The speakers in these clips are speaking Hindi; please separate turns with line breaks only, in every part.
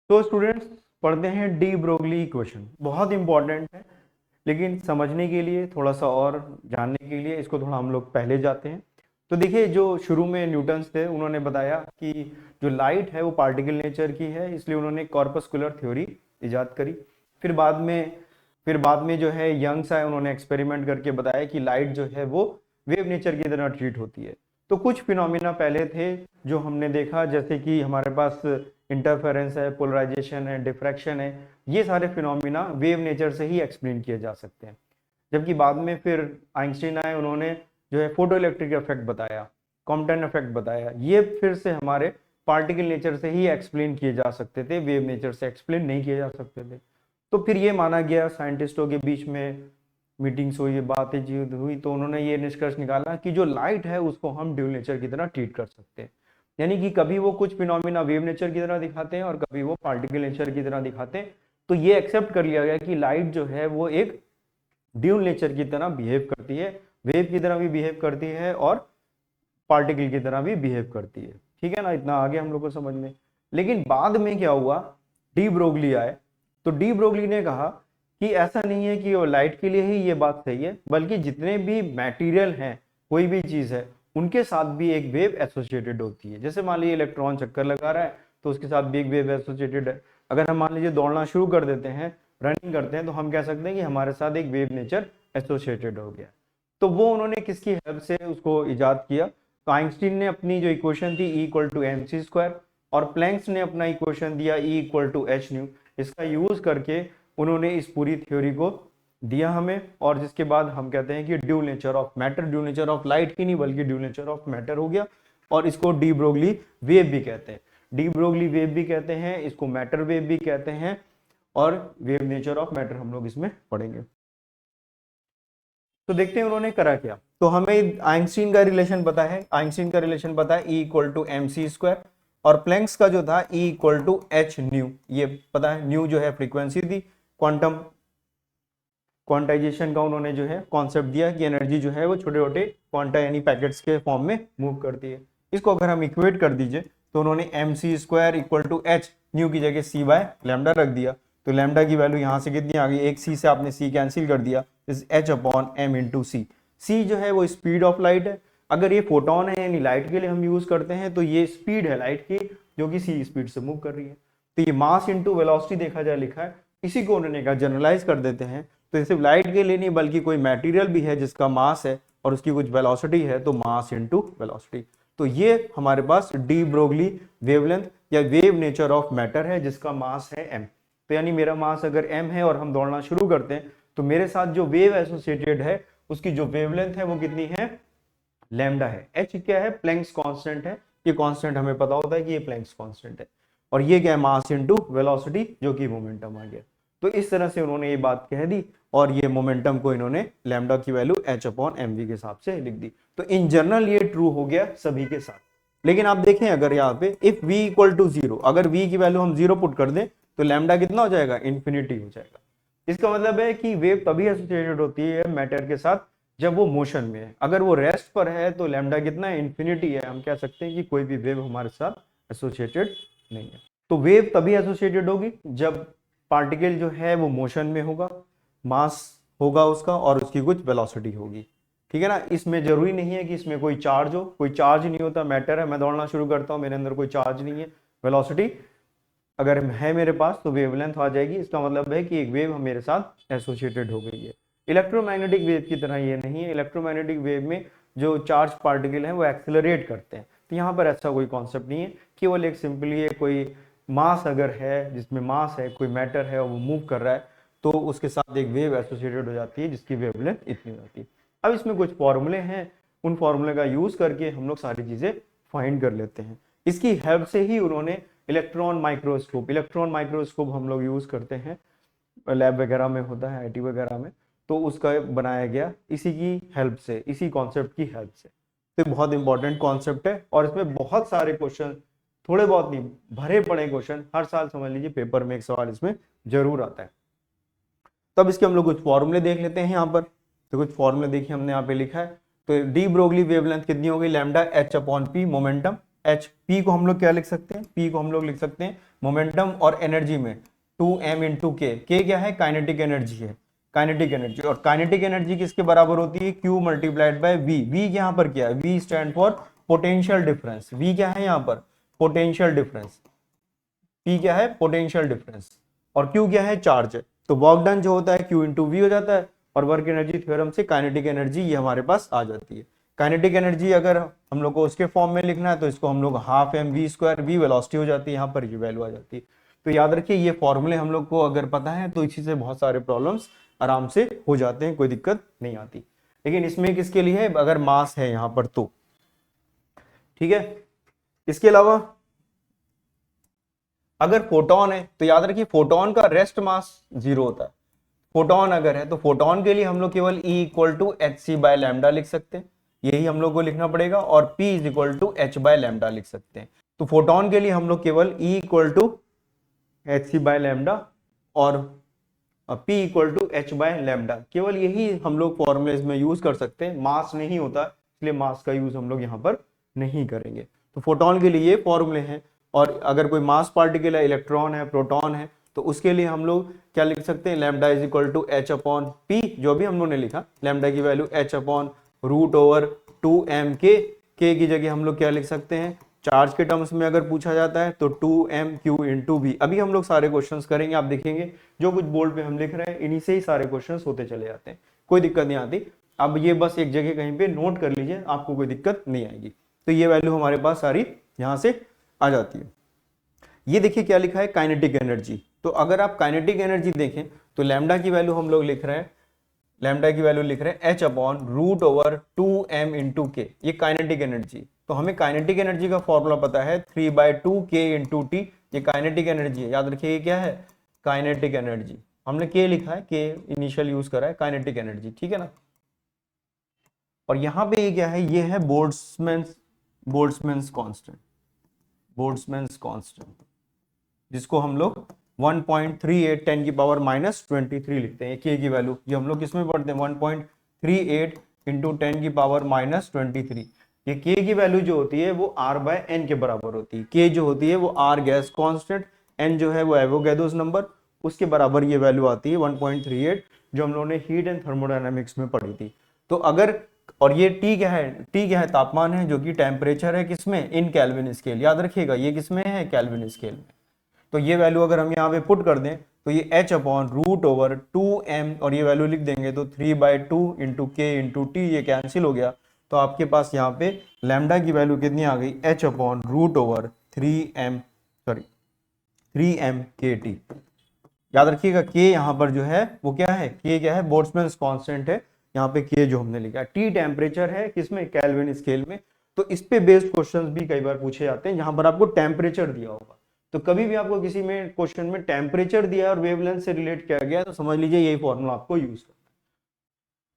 तो स्टूडेंट्स पढ़ते हैं डी ब्रोगली इक्वेशन। बहुत इंपॉर्टेंट है, लेकिन समझने के लिए थोड़ा सा और जानने के लिए इसको थोड़ा हम लोग पहले जाते हैं। तो देखिए, जो शुरू में न्यूटन्स थे उन्होंने बताया कि जो लाइट है वो पार्टिकल नेचर की है, इसलिए उन्होंने कॉर्पस्कुलर थ्योरी इजाद करी। फिर बाद में फिर बाद में जो है यंग्स आए, उन्होंने एक्सपेरिमेंट करके बताया कि लाइट जो है वो वेव नेचर की तरह ट्रीट होती है। तो कुछ फिनोमिना पहले थे जो हमने देखा, जैसे कि हमारे पास इंटरफेरेंस है, पोलराइजेशन है, डिफ्रैक्शन है। ये सारे फिनोमिना वेव नेचर से ही एक्सप्लेन किए जा सकते हैं। जबकि बाद में फिर आइंस्टीन आए, उन्होंने जो है फोटो इलेक्ट्रिक इफेक्ट बताया, कॉम्पटन इफेक्ट बताया। ये फिर से हमारे पार्टिकल नेचर से ही एक्सप्लेन किए जा सकते थे, वेव नेचर से एक्सप्लेन नहीं किए जा सकते थे। तो फिर ये माना गया, साइंटिस्टों के बीच में मीटिंग्स हुई, बातें हुई, तो उन्होंने ये निष्कर्ष निकाला कि जो लाइट है उसको हम ड्यूल नेचर की तरह ट्रीट कर सकते हैं। यानी कि कभी वो कुछ फिनोमिना वेव नेचर की तरह दिखाते हैं और कभी वो पार्टिकल नेचर की तरह दिखाते हैं। तो ये एक्सेप्ट कर लिया गया कि लाइट जो है वो एक ड्यूल नेचर की तरह बिहेव करती है, वेव की तरह भी बिहेव करती है और पार्टिकल की तरह भी बिहेव करती है। ठीक है ना, इतना आगे हम लोग को समझ में। लेकिन बाद में क्या हुआ, डी ब्रोगली आए। तो डी ब्रोगली ने कहा कि ऐसा नहीं है कि वो लाइट के लिए ही ये बात सही है, बल्कि जितने भी मटेरियल हैं, कोई भी चीज है, उनके साथ भी एक वेव एसोसिएटेड होती है। जैसे मान लीजिए इलेक्ट्रॉन चक्कर लगा रहा है तो उसके साथ भी एक वेव एसोसिएटेड है। अगर हम मान लीजिए दौड़ना शुरू कर देते हैं, रनिंग करते हैं, तो हम कह सकते हैं कि हमारे साथ एक वेव नेचर एसोसिएटेड हो गया। तो वो उन्होंने किसकी हेल्प से उसको इजाद किया? तो आइंस्टीन ने अपनी जो इक्वेशन थी E=mc² और प्लैंक्स ने अपना इक्वेशन दिया E=hν। इसका यूज करके उन्होंने इस पूरी थ्योरी को दिया हमें, और जिसके बाद हम कहते हैं कि dual nature of matter, dual nature of light की नहीं बल्कि ड्यूल नेचर ऑफ मैटर हो गया। और इसको डी ब्रोगली वेव भी कहते हैं, डी ब्रोगली वेव भी कहते हैं, इसको मैटर वेव भी कहते हैं, और वेव नेचर ऑफ मैटर हम लोग इसमें पढ़ेंगे। तो देखते हैं उन्होंने करा क्या। तो हमें आइंस्टीन का रिलेशन पता है, आइंस्टीन का रिलेशन पता है E=mc², और प्लैंक्स का जो था E=hν, ये पता है। न्यू जो है फ्रीक्वेंसी थी, क्वांटम क्वांटाइजेशन का उन्होंने जो है कॉन्सेप्ट दिया कि एनर्जी जो है वो छोटे छोटे क्वांटा यानी पैकेट्स के फॉर्म में मूव करती है। इसको अगर हम इक्वेट कर दीजिए तो उन्होंने mc²h, न्यू की जगह c/λ रख दिया। तो लैम्डा की वैल्यू यहाँ से कितनी आ गई, एक c से आपने c कैंसिल कर दिया, इज h/m/c। c जो है वो स्पीड ऑफ लाइट है। अगर ये फोटोन है यानी लाइट के लिए हम यूज करते हैं, तो ये स्पीड है लाइट की जो कि c स्पीड से मूव कर रही है। तो ये मास इंटू वेलोसिटी देखा जाए लिखा है, इसी को उन्होंने कहा जनरलाइज कर देते हैं। तो सिर्फ लाइट के लिए नहीं बल्कि कोई मटेरियल भी है जिसका मास है और उसकी कुछ वेलोसिटी है, तो मास इंटू वेलोसिटी। तो ये हमारे पास डी ब्रोगली वेवलेंथ या वेव नेचर ऑफ मैटर है जिसका मास है m। तो यानी मेरा मास अगर m है और हम दौड़ना शुरू करते हैं, तो मेरे साथ जो वेव एसोसिएटेड है उसकी जो वेवलेंथ है वो कितनी है, लैम्डा है। h क्या है, प्लैंक्स कांस्टेंट है। ये कांस्टेंट हमें पता होता है कि ये प्लैंक्स कांस्टेंट है। और ये क्या है, मास इनटू वेलोसिटी जो कि मोमेंटम आ गया। तो इस तरह से उन्होंने ये बात कह दी, और ये मोमेंटम को इन्होंने लैम्डा की वैल्यू h/mv के हिसाब से लिख दी। तो इन जनरल ये ट्रू हो गया सभी के साथ। लेकिन आप देखें अगर यहाँ पे इफ v=0, अगर v की वैल्यू हम 0 पुट कर दें तो लैम्डा कितना हो जाएगा, इन्फिनिटी हो जाएगा। इसका मतलब है कि वेव तभी एसोसिएटेड होती है मैटर के साथ जब वो मोशन में है। अगर वो रेस्ट पर है तो लैम्डा कितना है, इन्फिनिटी है। हम कह सकते हैं कि कोई भी वेव हमारे साथ एसोसिएटेड नहीं है। तो वेव तभी एसोसिएटेड होगी जब पार्टिकल जो है वो मोशन में होगा, मास होगा उसका और उसकी कुछ वेलोसिटी होगी। ठीक है ना, इसमें जरूरी नहीं है कि इसमें कोई चार्ज हो, कोई चार्ज नहीं होता। मैटर है, मैं दौड़ना शुरू करता हूँ, मेरे अंदर कोई चार्ज नहीं है, वेलोसिटी अगर है मेरे पास तो वेवलेंथ आ जाएगी। इसका मतलब है कि एक वेव मेरे साथ एसोसिएटेड हो गई है। इलेक्ट्रोमैग्नेटिक वेव की तरह ये नहीं है। इलेक्ट्रोमैग्नेटिक वेव में जो चार्ज पार्टिकल हैं वो एक्सेलरेट करते हैं, तो यहाँ पर ऐसा कोई कॉन्सेप्ट नहीं है। केवल एक सिंपली है, कोई मास अगर है, जिसमें मास है, कोई मैटर है और वो मूव कर रहा है, तो उसके साथ एक वेव एसोसिएटेड हो जाती है जिसकी वेवलेंथ इतनी हो जाती है। अब इसमें कुछ फॉर्मूले हैं, उन फॉर्मूले का यूज करके हम लोग सारी चीजें फाइंड कर लेते हैं। इसकी हेल्प से ही उन्होंने इलेक्ट्रॉन माइक्रोस्कोप हम लोग यूज करते हैं, लैब वगैरह में होता है, आईटी वगैरह में, तो उसका बनाया गया इसी की हेल्प से, इसी कॉन्सेप्ट की हेल्प से। तो बहुत इंपॉर्टेंट कॉन्सेप्ट है और इसमें बहुत सारे क्वेश्चन, थोड़े बहुत नहीं, भरे पड़े क्वेश्चन हर साल समझ लीजिए पेपर में एक सवाल इसमें जरूर आता है। तब इसके हम लोग कुछ फॉर्मूले देख लेते हैं यहाँ पर। तो कुछ फॉर्मूले देखिए हमने यहाँ पे लिखा है। तो डी ब्रोगली वेवलेंथ कितनी हो गई, lambda h/p momentum, H. P को हम लोग क्या लिख सकते हैं, पी को हम लोग लिख सकते हैं मोमेंटम और एनर्जी में 2m इंटू के क्या है, काइनेटिक एनर्जी है, काइनेटिक एनर्जी। और काइनेटिक एनर्जी किसके बराबर होती है, q multiplied by v। v यहाँ पर क्या है, v stand for potential difference. v क्या है यहाँ पर, पोटेंशियल डिफरेंस। p क्या है, पोटेंशियल डिफरेंस। और q क्या है, चार्ज है। तो वर्क डन जो होता है q इंटू वी हो जाता है, और वर्क एनर्जी थ्योरम से काइनेटिक एनर्जी ये हमारे पास आ जाती है। काइनेटिक एनर्जी अगर हम लोग को उसके फॉर्म में लिखना है तो इसको हम लोग half M we square, v velocity हो जाती है, यहाँ पर ये वैल्यू आ जाती है। तो याद रखिए ये फॉर्मूले हम लोग को अगर पता है तो इसी से बहुत सारे प्रॉब्लम्स आराम से हो जाते हैं, कोई दिक्कत नहीं आती। लेकिन इसमें किसके लिए है, अगर मास है यहाँ पर तो, ठीक है। इसके अलावा अगर फोटोन है तो याद रखिए फोटोन का रेस्ट मास 0 होता है। फोटोन अगर है तो फोटोन के लिए हम लोग केवल E equal to h c by lambda लिख सकते हैं, यही हम लोग को लिखना पड़ेगा। और P is equal to h by lambda लिख सकते हैं। तो फोटोन के लिए हम लोग केवल E equal to h c by lambda और P equal to h by lambda, केवल यही हम लोग फॉर्मूलेज में यूज कर सकते हैं। मास नहीं होता इसलिए मास का यूज हम लोग यहाँ पर नहीं करेंगे। तो फोटोन के लिए ये फॉर्मूले हैं। और अगर कोई मास पार्टिकल है, इलेक्ट्रॉन है, प्रोटॉन है, तो उसके लिए हम लोग क्या लिख सकते हैं, lambda is equal to H upon p, जो भी हम लोग ने लिखा, लैम्डा की value h upon root over 2m k की जगह हम लोग क्या लिख सकते हैं, चार्ज के टर्म्स में अगर पूछा जाता है तो 2m q इंटू वी। अभी हम लोग सारे क्वेश्चंस करेंगे, आप देखेंगे जो कुछ बोर्ड पे हम लिख रहे हैं इन्हीं से ही सारे क्वेश्चंस होते चले जाते हैं, कोई दिक्कत नहीं आती। अब ये बस एक जगह कहीं पे नोट कर लीजिए, आपको कोई दिक्कत नहीं आएगी। तो ये वैल्यू हमारे पास सारी यहाँ से आ जाती है। ये देखिए क्या लिखा है, काइनेटिक एनर्जी। तो अगर आप काइनेटिक एनर्जी देखें तो लैम्डा की वैल्यू हम लोग लिख रहे हैं, लैम्डा की वैल्यू लिख रहे हैं h upon root over 2m into k, ये काइनेटिक एनर्जी। तो हमें काइनेटिक एनर्जी का फॉर्मूला पता है 3/2k इंटू टी, ये काइनेटिक एनर्जी है। याद रखिए ये क्या है, काइनेटिक एनर्जी। हमने के लिखा है, के इनिशियल यूज करा है, काइनेटिक एनर्जी, ठीक है ना। और यहाँ पे ये क्या है, ये है बोल्ट्जमैन्स कांस्टेंट, बोल्ट्जमैन्स कांस्टेंट, जिसको हम लोग 1.38 10 की पावर माइनस 23 लिखते हैं। के की वैल्यू ये हम लोग किसमें पढ़ते हैं, 1.38 इंटू 10 की पावर माइनस 23। ये के की वैल्यू जो होती है वो r बाय एन के बराबर होती है। के जो होती है वो r गैस कांस्टेंट, एन जो है वो एवोगैड्रोस नंबर, उसके बराबर ये वैल्यू आती है 1.38, जो हम लोगों ने हीट एंड थर्मोडायनामिक्स में पढ़ी थी। तो अगर, और ये टी क्या है, टी क्या है, तापमान है, जो कि टेम्परेचर है किसमें, इन केल्विन स्केल। याद रखिएगा ये किसमें है, केल्विन स्केल में। तो ये वैल्यू अगर हम यहाँ पे पुट कर दें तो ये h upon root over 2m, और ये वैल्यू लिख देंगे तो 3/2 इंटू के इंटू टी, ये कैंसिल हो गया। तो आपके पास यहाँ पे लैम्डा की वैल्यू कितनी आ गई, h upon root over 3m के टी। याद रखिएगा के यहाँ पर जो है वो क्या है, के क्या है, बोल्ट्जमैन्स कांस्टेंट है। यहाँ पे के जो हमने लिखा है, टी टेम्परेचर है किसमें, केल्विन स्केल में। तो इस पे बेस्ड क्वेश्चंस भी कई बार पूछे जाते हैं, जहां पर आपको टेम्परेचर दिया होगा। तो कभी भी आपको किसी में क्वेश्चन में टेम्परेचर दिया और वेवलेंथ से रिलेट किया गया तो समझ लीजिए यही फॉर्मूला आपको यूज करना है,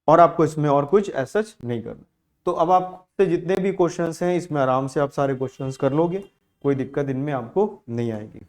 और आपको इसमें और कुछ ऐसा नहीं करना। तो अब आपसे जितने भी क्वेश्चंस हैं इसमें आराम से आप सारे क्वेश्चंस कर लोगे, कोई दिक्कत इनमें आपको नहीं आएगी।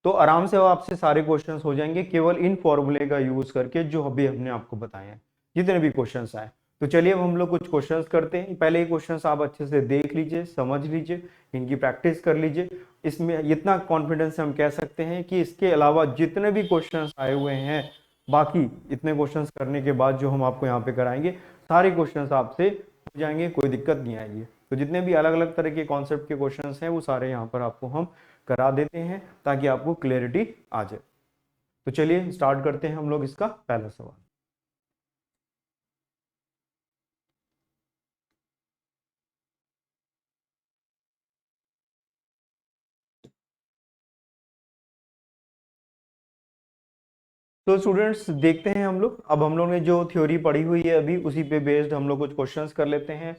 तो आराम से आपसे सारे क्वेश्चंस हो जाएंगे केवल इन फॉर्मूले का यूज करके, जो अभी हमने आपको बताए हैं, जितने भी क्वेश्चंस आए। तो चलिए अब हम लोग कुछ क्वेश्चंस करते हैं। पहले ये क्वेश्चंस आप अच्छे से देख लीजिए, समझ लीजिए, इनकी प्रैक्टिस कर लीजिए। इसमें इतना कॉन्फिडेंस से हम कह सकते हैं कि इसके अलावा जितने भी क्वेश्चंस आए हुए हैं, बाकी इतने क्वेश्चंस करने के बाद जो हम आपको यहाँ पे कराएंगे, सारे क्वेश्चंस आपसे हो जाएंगे, कोई दिक्कत नहीं आएगी। तो जितने भी अलग अलग तरह के कॉन्सेप्ट के क्वेश्चंस हैं वो सारे यहाँ पर आपको हम करा देते हैं ताकि आपको क्लैरिटी आ जाए। तो चलिए स्टार्ट करते हैं हम लोग इसका पहला सवाल। तो स्टूडेंट्स देखते हैं हम लोग, अब हम लोग ने जो थ्योरी पढ़ी हुई है अभी उसी पे बेस्ड हम लोग कुछ क्वेश्चंस कर लेते हैं,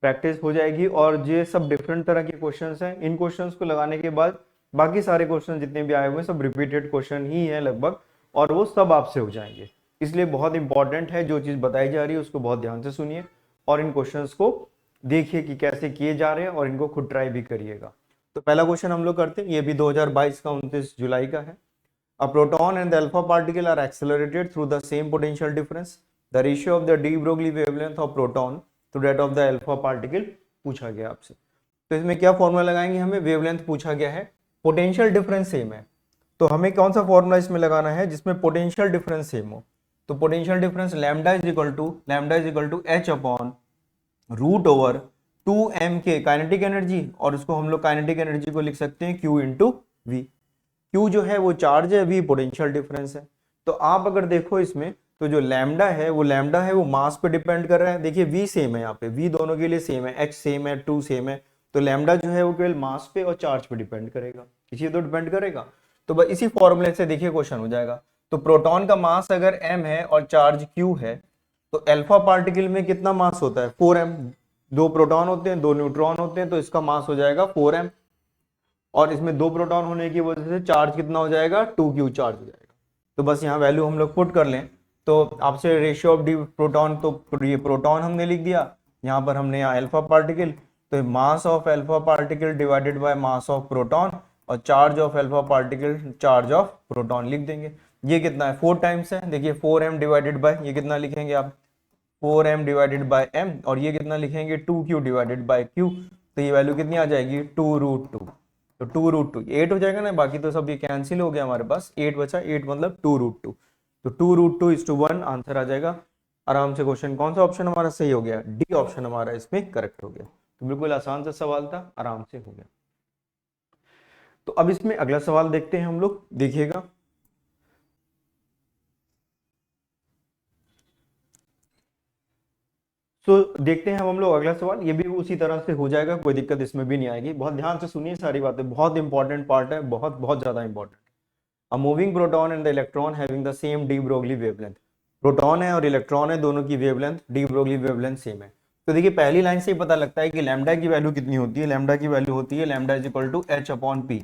प्रैक्टिस हो जाएगी। और ये सब डिफरेंट तरह के क्वेश्चंस हैं, इन क्वेश्चंस को लगाने के बाद बाकी सारे क्वेश्चन जितने भी आए हुए हैं सब रिपीटेड क्वेश्चन ही है लगभग, और वो सब आपसे हो जाएंगे। इसलिए बहुत इंपॉर्टेंट है, जो चीज़ बताई जा रही है उसको बहुत ध्यान से सुनिए और इन क्वेश्चंस को देखिए कि कैसे किए जा रहे हैं, और इनको खुद ट्राई भी करिएगा। तो पहला क्वेश्चन हम लोग करते हैं, ये भी 2022 का 29 जुलाई का है। A proton and the alpha particle are accelerated through the same potential difference. The ratio of the de Broglie wavelength of proton to that of the alpha particle पूछा गया आपसे। तो इसमें क्या फॉर्मूला लगाएंगे, हमें वेवलेंथ पूछा गया है, पोटेंशियल डिफरेंस सेम है, तो हमें कौन सा फॉर्मूला इसमें लगाना है जिसमें पोटेंशियल डिफरेंस सेम हो। तो potential difference lambda is equal to H upon root over 2m k kinetic energy, और उसको हम लोग काइनेटिक एनर्जी को लिख सकते हैं Q इंटू वी। Q जो है वो चार्ज है, V पोटेंशियल डिफरेंस है। तो आप अगर देखो इसमें तो जो लैम्डा है वो मास पे डिपेंड कर रहा है। देखिए V सेम है, यहाँ पे V दोनों के लिए सेम है, H सेम है, 2 सेम है, तो लैम्डा जो है वो केवल मास पे और चार्ज पे डिपेंड करेगा, इसी तो डिपेंड करेगा। तो बस इसी फॉर्मूले से देखिए क्वेश्चन हो जाएगा। तो प्रोटॉन का मास अगर m है और चार्ज q है, तो अल्फा पार्टिकल में कितना मास होता है 4m, 2 प्रोटॉन होते हैं 2 न्यूट्रॉन होते हैं, तो इसका मास हो जाएगा 4m, और इसमें 2 प्रोटॉन होने की वजह से चार्ज कितना हो जाएगा 2q चार्ज हो जाएगा। तो बस यहाँ वैल्यू हम लोग पुट कर लें। तो आपसे रेशियो ऑफ डी प्रोटॉन, तो ये प्रोटॉन हमने लिख दिया, यहाँ पर हमने यहाँ अल्फा पार्टिकल, तो mass of alpha particle divided by mass of proton, और charge of alpha particle charge of proton लिख देंगे। ये कितना है 4 टाइम्स है, देखिए 4m डिवाइडेड बाय ये कितना लिखेंगे आप 4m डिवाइडेड बाय m, और ये कितना लिखेंगे 2q डिवाइडेड बाय q। तो ये वैल्यू कितनी आ जाएगी 2√2, तो 2√2 8 हो जाएगा ना, बाकी तो सब ये कैंसिल हो गया, हमारे पास 8 बचा, 8 मतलब 2√2, तो 2√2:1 आंसर आ जाएगा आराम से। क्वेश्चन कौन सा ऑप्शन हमारा सही हो गया, डी ऑप्शन हमारा इसमें करेक्ट हो गया। तो बिल्कुल आसान सा सवाल था, आराम से हो गया। तो अब इसमें अगला सवाल देखते हैं हम लोग, देखिएगा। तो देखते हैं हम लोग अगला सवाल, ये भी उसी तरह से हो जाएगा, कोई दिक्कत इसमें भी नहीं आएगी। बहुत ध्यान से सुनिए सारी बातें, बहुत इंपॉर्टेंट पार्ट है, बहुत बहुत ज्यादा important. A moving proton and the electron having the same D Broglie wavelength, proton है और इलेक्ट्रॉन है, दोनों की wavelength D Broglie wavelength same है। तो देखिए पहली लाइन से ही पता लगता है कि लैम्डा की वैल्यू कितनी होती है, लैम्डा की वैल्यू होती है lambda is equal to H upon p.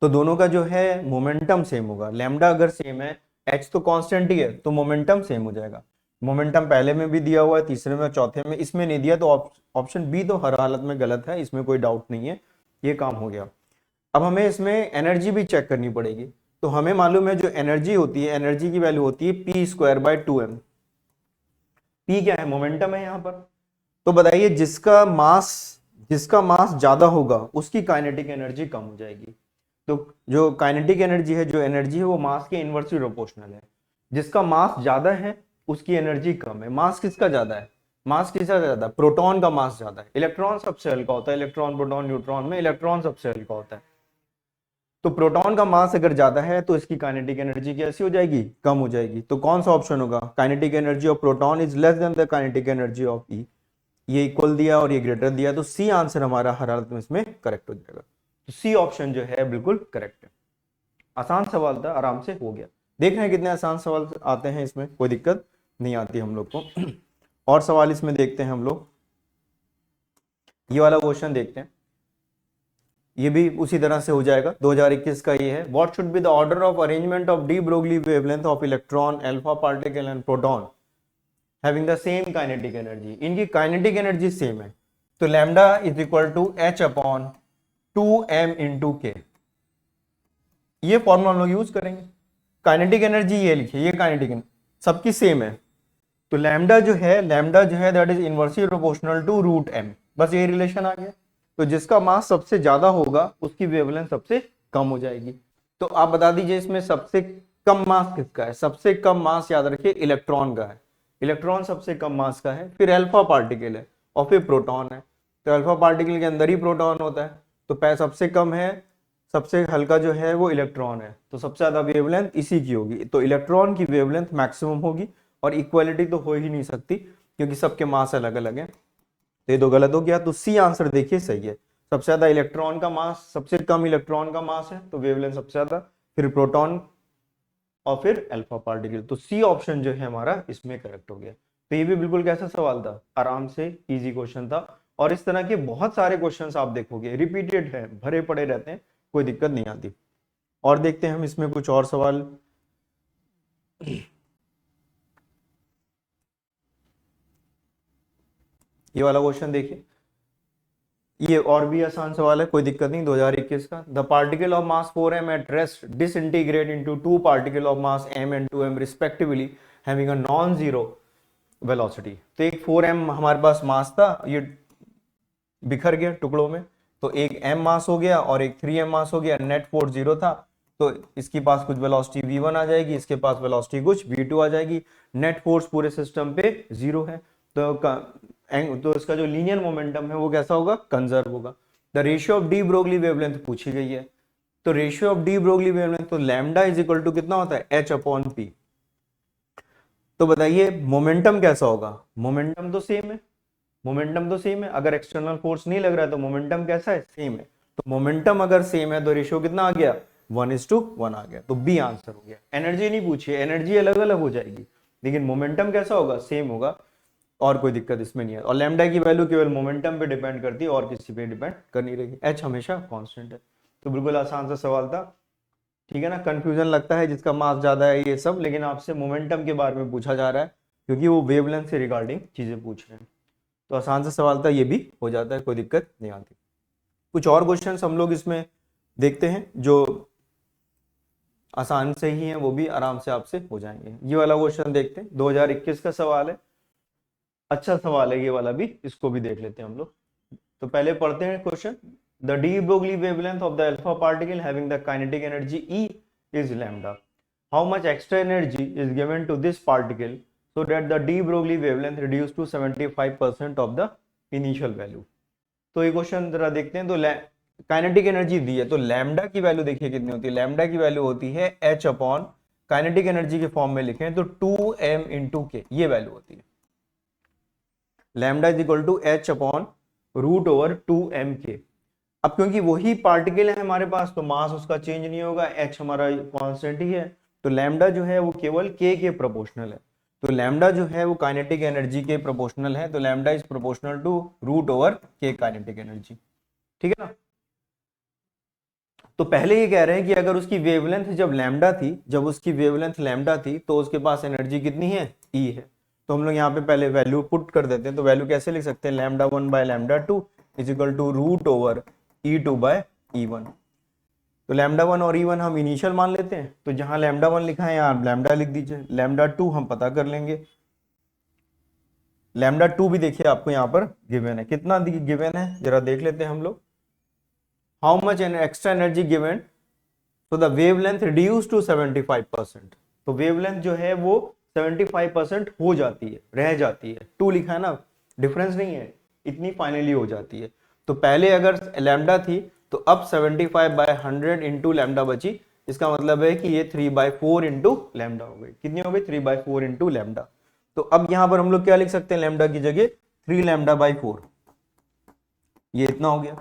तो दोनों का जो है मोमेंटम सेम होगा, लैम्डा अगर सेम है, एच तो कांस्टेंट ही है, तो मोमेंटम सेम हो जाएगा। मोमेंटम पहले में भी दिया हुआ है, तीसरे में, चौथे में, इसमें नहीं दिया, तो ऑप्शन बी तो हर हालत में गलत है, इसमें कोई डाउट नहीं है, ये काम हो गया। अब हमें इसमें एनर्जी भी चेक करनी पड़ेगी। तो हमें मालूम है जो एनर्जी होती है, एनर्जी की वैल्यू होती है p²/2m। p क्या है, मोमेंटम है यहाँ पर। तो बताइए जिसका मास ज्यादा होगा उसकी काइनेटिक एनर्जी कम हो जाएगी। तो जो काइनेटिक एनर्जी है, जो एनर्जी है वो मास के इनवर्सली प्रोपोर्शनल है। जिसका मास ज्यादा है उसकी एनर्जी कम है। मास किसका ज्यादा है, मास किसका ज्यादा है, प्रोटॉन का मास ज्यादा है। इलेक्ट्रॉन सबसे हल्का होता है, इलेक्ट्रॉन प्रोटॉन न्यूट्रॉन में इलेक्ट्रॉन सबसे हल्का होता है। तो प्रोटॉन का मास अगर ज्यादा है तो इसकी काइनेटिक एनर्जी कैसी हो जाएगी, कम हो जाएगी। तो कौन सा ऑप्शन होगा, kinetic energy of proton is less than the kinetic energy of E. ये इक्वल दिया और ये ग्रेटर दिया, तो सी आंसर हमारा हर हालत में इसमें करेक्ट हो जाएगा। तो सी ऑप्शन जो है बिल्कुल करेक्ट है। आसान सवाल था, आराम से हो गया। देख रहे हैं कितने आसान सवाल आते हैं, इसमें कोई दिक्कत नहीं आती हम लोग को। और सवाल इसमें देखते हैं हम लोग, ये वाला क्वेश्चन देखते हैं, ये भी उसी तरह से हो जाएगा। 2021 का ये है, what should be the order of arrangement of de Broglie wavelength of electron, alpha particle and proton having the same kinetic energy. इनकी काइनेटिक एनर्जी सेम है, तो lambda is equal to H upon 2m into k, ये फॉर्मूला हम लोग यूज करेंगे। काइनेटिक एनर्जी ये लिखिए, ये काइनेटिक एनर्जी सबकी सेम है, तो लैम्डा जो है that is inversely proportional to √m, बस ये रिलेशन आ गया। तो जिसका मास सबसे ज्यादा होगा उसकी वेवलेंथ सबसे कम हो जाएगी। तो आप बता दीजिए इसमें सबसे कम मास किसका है, सबसे कम मास याद रखिए इलेक्ट्रॉन का है, इलेक्ट्रॉन सबसे कम मास का है, फिर अल्फा पार्टिकल है और फिर प्रोटॉन है। तो अल्फा पार्टिकल के अंदर ही प्रोटॉन होता है, तो सबसे कम है, सबसे हल्का जो है वो इलेक्ट्रॉन है, तो सबसे ज्यादा वेवलेंथ इसी की होगी। तो इलेक्ट्रॉन की वेवलेंथ मैक्सिमम होगी, और इक्वालिटी तो हो ही नहीं सकती क्योंकि सबके मास अलग अलग है। तो ये तो गलत हो गया, तो सी आंसर देखिए सही है। सबसे ज्यादा इलेक्ट्रॉन का मास, सबसे कम इलेक्ट्रॉन का मास है, तो वेवलेंथ सबसे ज्यादा, फिर प्रोटॉन और फिर अल्फा पार्टिकल। तो सी ऑप्शन जो है हमारा इसमें करेक्ट हो गया। तो ये भी बिल्कुल कैसा सवाल था, आराम से इजी क्वेश्चन था। और इस तरह के बहुत सारे क्वेश्चंस आप देखोगे रिपीटेड है, भरे पड़े रहते हैं, कोई दिक्कत नहीं आती। और देखते हैं हम इसमें कुछ और सवाल। ये वाला क्वेश्चन देखिए, ये और भी आसान सवाल है, कोई दिक्कत नहीं। 2021 का, the particle of mass 4m at rest disintegrate into 2 particle of mass m and 2m respectively having a non zero velocity. तो एक 4m हमारे पास मास था, ये बिखर गया टुकड़ों में, तो एक m मास हो गया और एक 3m मास हो गया, नेट फोर्स 0 था, तो इसके पास कुछ वेलोसिटी v1 आ जाएगी, इसके पास वेलोसिटी कुछ v2 आ जाएगी, नेट फोर्स पूरे सिस्टम पे 0 है। तो इसका जो लीनियर मोमेंटम है वो कैसा होगा, कंजर्व होगा। The ratio of de Broglie wavelength पूछी गई है, तो ratio of de Broglie wavelength तो लैम्डा इज इक्वल टू कितना होता है, h अपॉन पी। तो बताइए मोमेंटम कैसा होगा, मोमेंटम तो सेम है, मोमेंटम तो सेम है, अगर एक्सटर्नल फोर्स नहीं लग रहा है तो मोमेंटम कैसा है, सेम है। तो मोमेंटम अगर सेम है तो रेशियो कितना आ गया, 1:1 आ गया, तो बी आंसर हो गया। एनर्जी नहीं पूछी, एनर्जी अलग अलग हो जाएगी, लेकिन मोमेंटम कैसा होगा, सेम होगा, और कोई दिक्कत इसमें नहीं है। और लैम्डा की वैल्यू केवल मोमेंटम पे डिपेंड करती है और किसी पे डिपेंड कर नहीं रही, एच हमेशा कांस्टेंट है। तो बिल्कुल आसान सा सवाल था, ठीक है ना। कंफ्यूजन लगता है जिसका मास ज्यादा है ये सब, लेकिन आपसे मोमेंटम के बारे में पूछा जा रहा है क्योंकि वो वेवलेंथ से रिगार्डिंग चीजें पूछ रहे हैं। तो आसान सा सवाल था, ये भी हो जाता है, कोई दिक्कत नहीं आती। कुछ और क्वेश्चंस हम लोग इसमें देखते हैं जो आसान से ही हैं, वो भी आराम से आपसे हो जाएंगे। ये वाला क्वेश्चन देखते हैं, 2021 का सवाल है, अच्छा सवाल है ये वाला भी, इसको भी देख लेते हैं हम लोग। तो पहले पढ़ते हैं question. The de Broglie wavelength of the alpha particle having the kinetic energy E is lambda. How much extra energy is given to this particle so that the de Broglie wavelength reduced to 75% of the initial value? तो ये क्वेश्चन जरा देखते हैं। तो काइनेटिक एनर्जी दी है, तो लैम्डा की वैल्यू देखिए कितनी होती है, लैम्डा की वैल्यू होती है h अपॉन, काइनेटिक एनर्जी के फॉर्म में लिखें तो 2m इंटू के, ये वैल्यू होती है। Lambda is equal to h upon root over 2m k. अब क्योंकि वही पार्टिकल है हमारे पास, तो मास उसका चेंज नहीं होगा, h हमारा कांस्टेंट ही है, तो लैम्डा जो है वो केवल k के प्रोपोर्शनल है। तो लैम्डा जो है वो काइनेटिक एनर्जी के प्रोपोर्शनल है, तो lambda is proportional to root over k kinetic energy, ठीक है ना। तो पहले ये कह रहे हैं कि अगर उसकी वेवलेंथ जब लैम्डा थी, जब उसकी वेवलेंथ लैम्डा थी तो उसके पास एनर्जी कितनी है, E है। तो हम लोग यहाँ पे पहले वैल्यू पुट कर देते हैं। तो वैल्यू कैसे लिख सकते हैं, lambda 1 by lambda 2 is equal to root over E2 by E1। तो लैम्डा 1 और E1 हम इनिशियल मान लेते हैं, तो जहां लैम्डा 1 लिखा है यहाँ लैम्डा लिख दीजिए, लैम्डा 2 हम पता कर लेंगे। लैम्डा 2 भी देखिए आपको यहाँ पर गिवन है, कितना गिवन है जरा देख लेते हैं हम लोग। How much extra energy given, तो द वेवलेंथ रिड्यूस टू 75%। तो वेवलेंथ जो है वो 75% हो जाती है, रह जाती है, 2 लिखा है ना, डिफरेंस नहीं है, इतनी फाइनली हो जाती है। तो पहले अगर लैम्डा थी तो अब 75 बाय 100 इंटू लैम्डा बची, इसका मतलब है कि ये 3/4 इंटू लैम्डा हो गई। कितनी हो गई, 3/4 इंटू लैम्डा। तो अब यहां पर हम लोग क्या लिख सकते हैं, लैम्डा की जगह 3 लैम्डा बाई 4, ये इतना हो गया।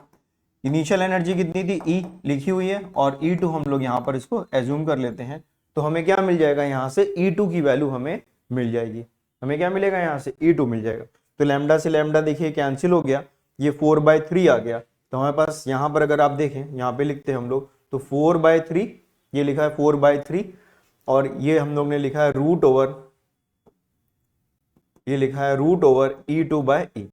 इनिशियल एनर्जी कितनी थी, E लिखी हुई है, और E2 हम लोग यहाँ पर इसको एज्यूम कर लेते हैं। तो हमें क्या मिल जाएगा, यहाँ से E2 की वैल्यू हमें मिल जाएगी। हमें क्या मिलेगा, यहाँ से E2 मिल जाएगा। तो लैम्डा से लैम्डा देखिए कैंसिल हो गया, ये 4/3 आ गया। तो हमारे पास यहाँ पर अगर आप देखें, यहाँ पे लिखते हैं हम लोग, तो 4/3, ये लिखा है 4/3, और ये हम लोग ने लिखा है रूट ओवर, ये लिखा है root over E2 bye E।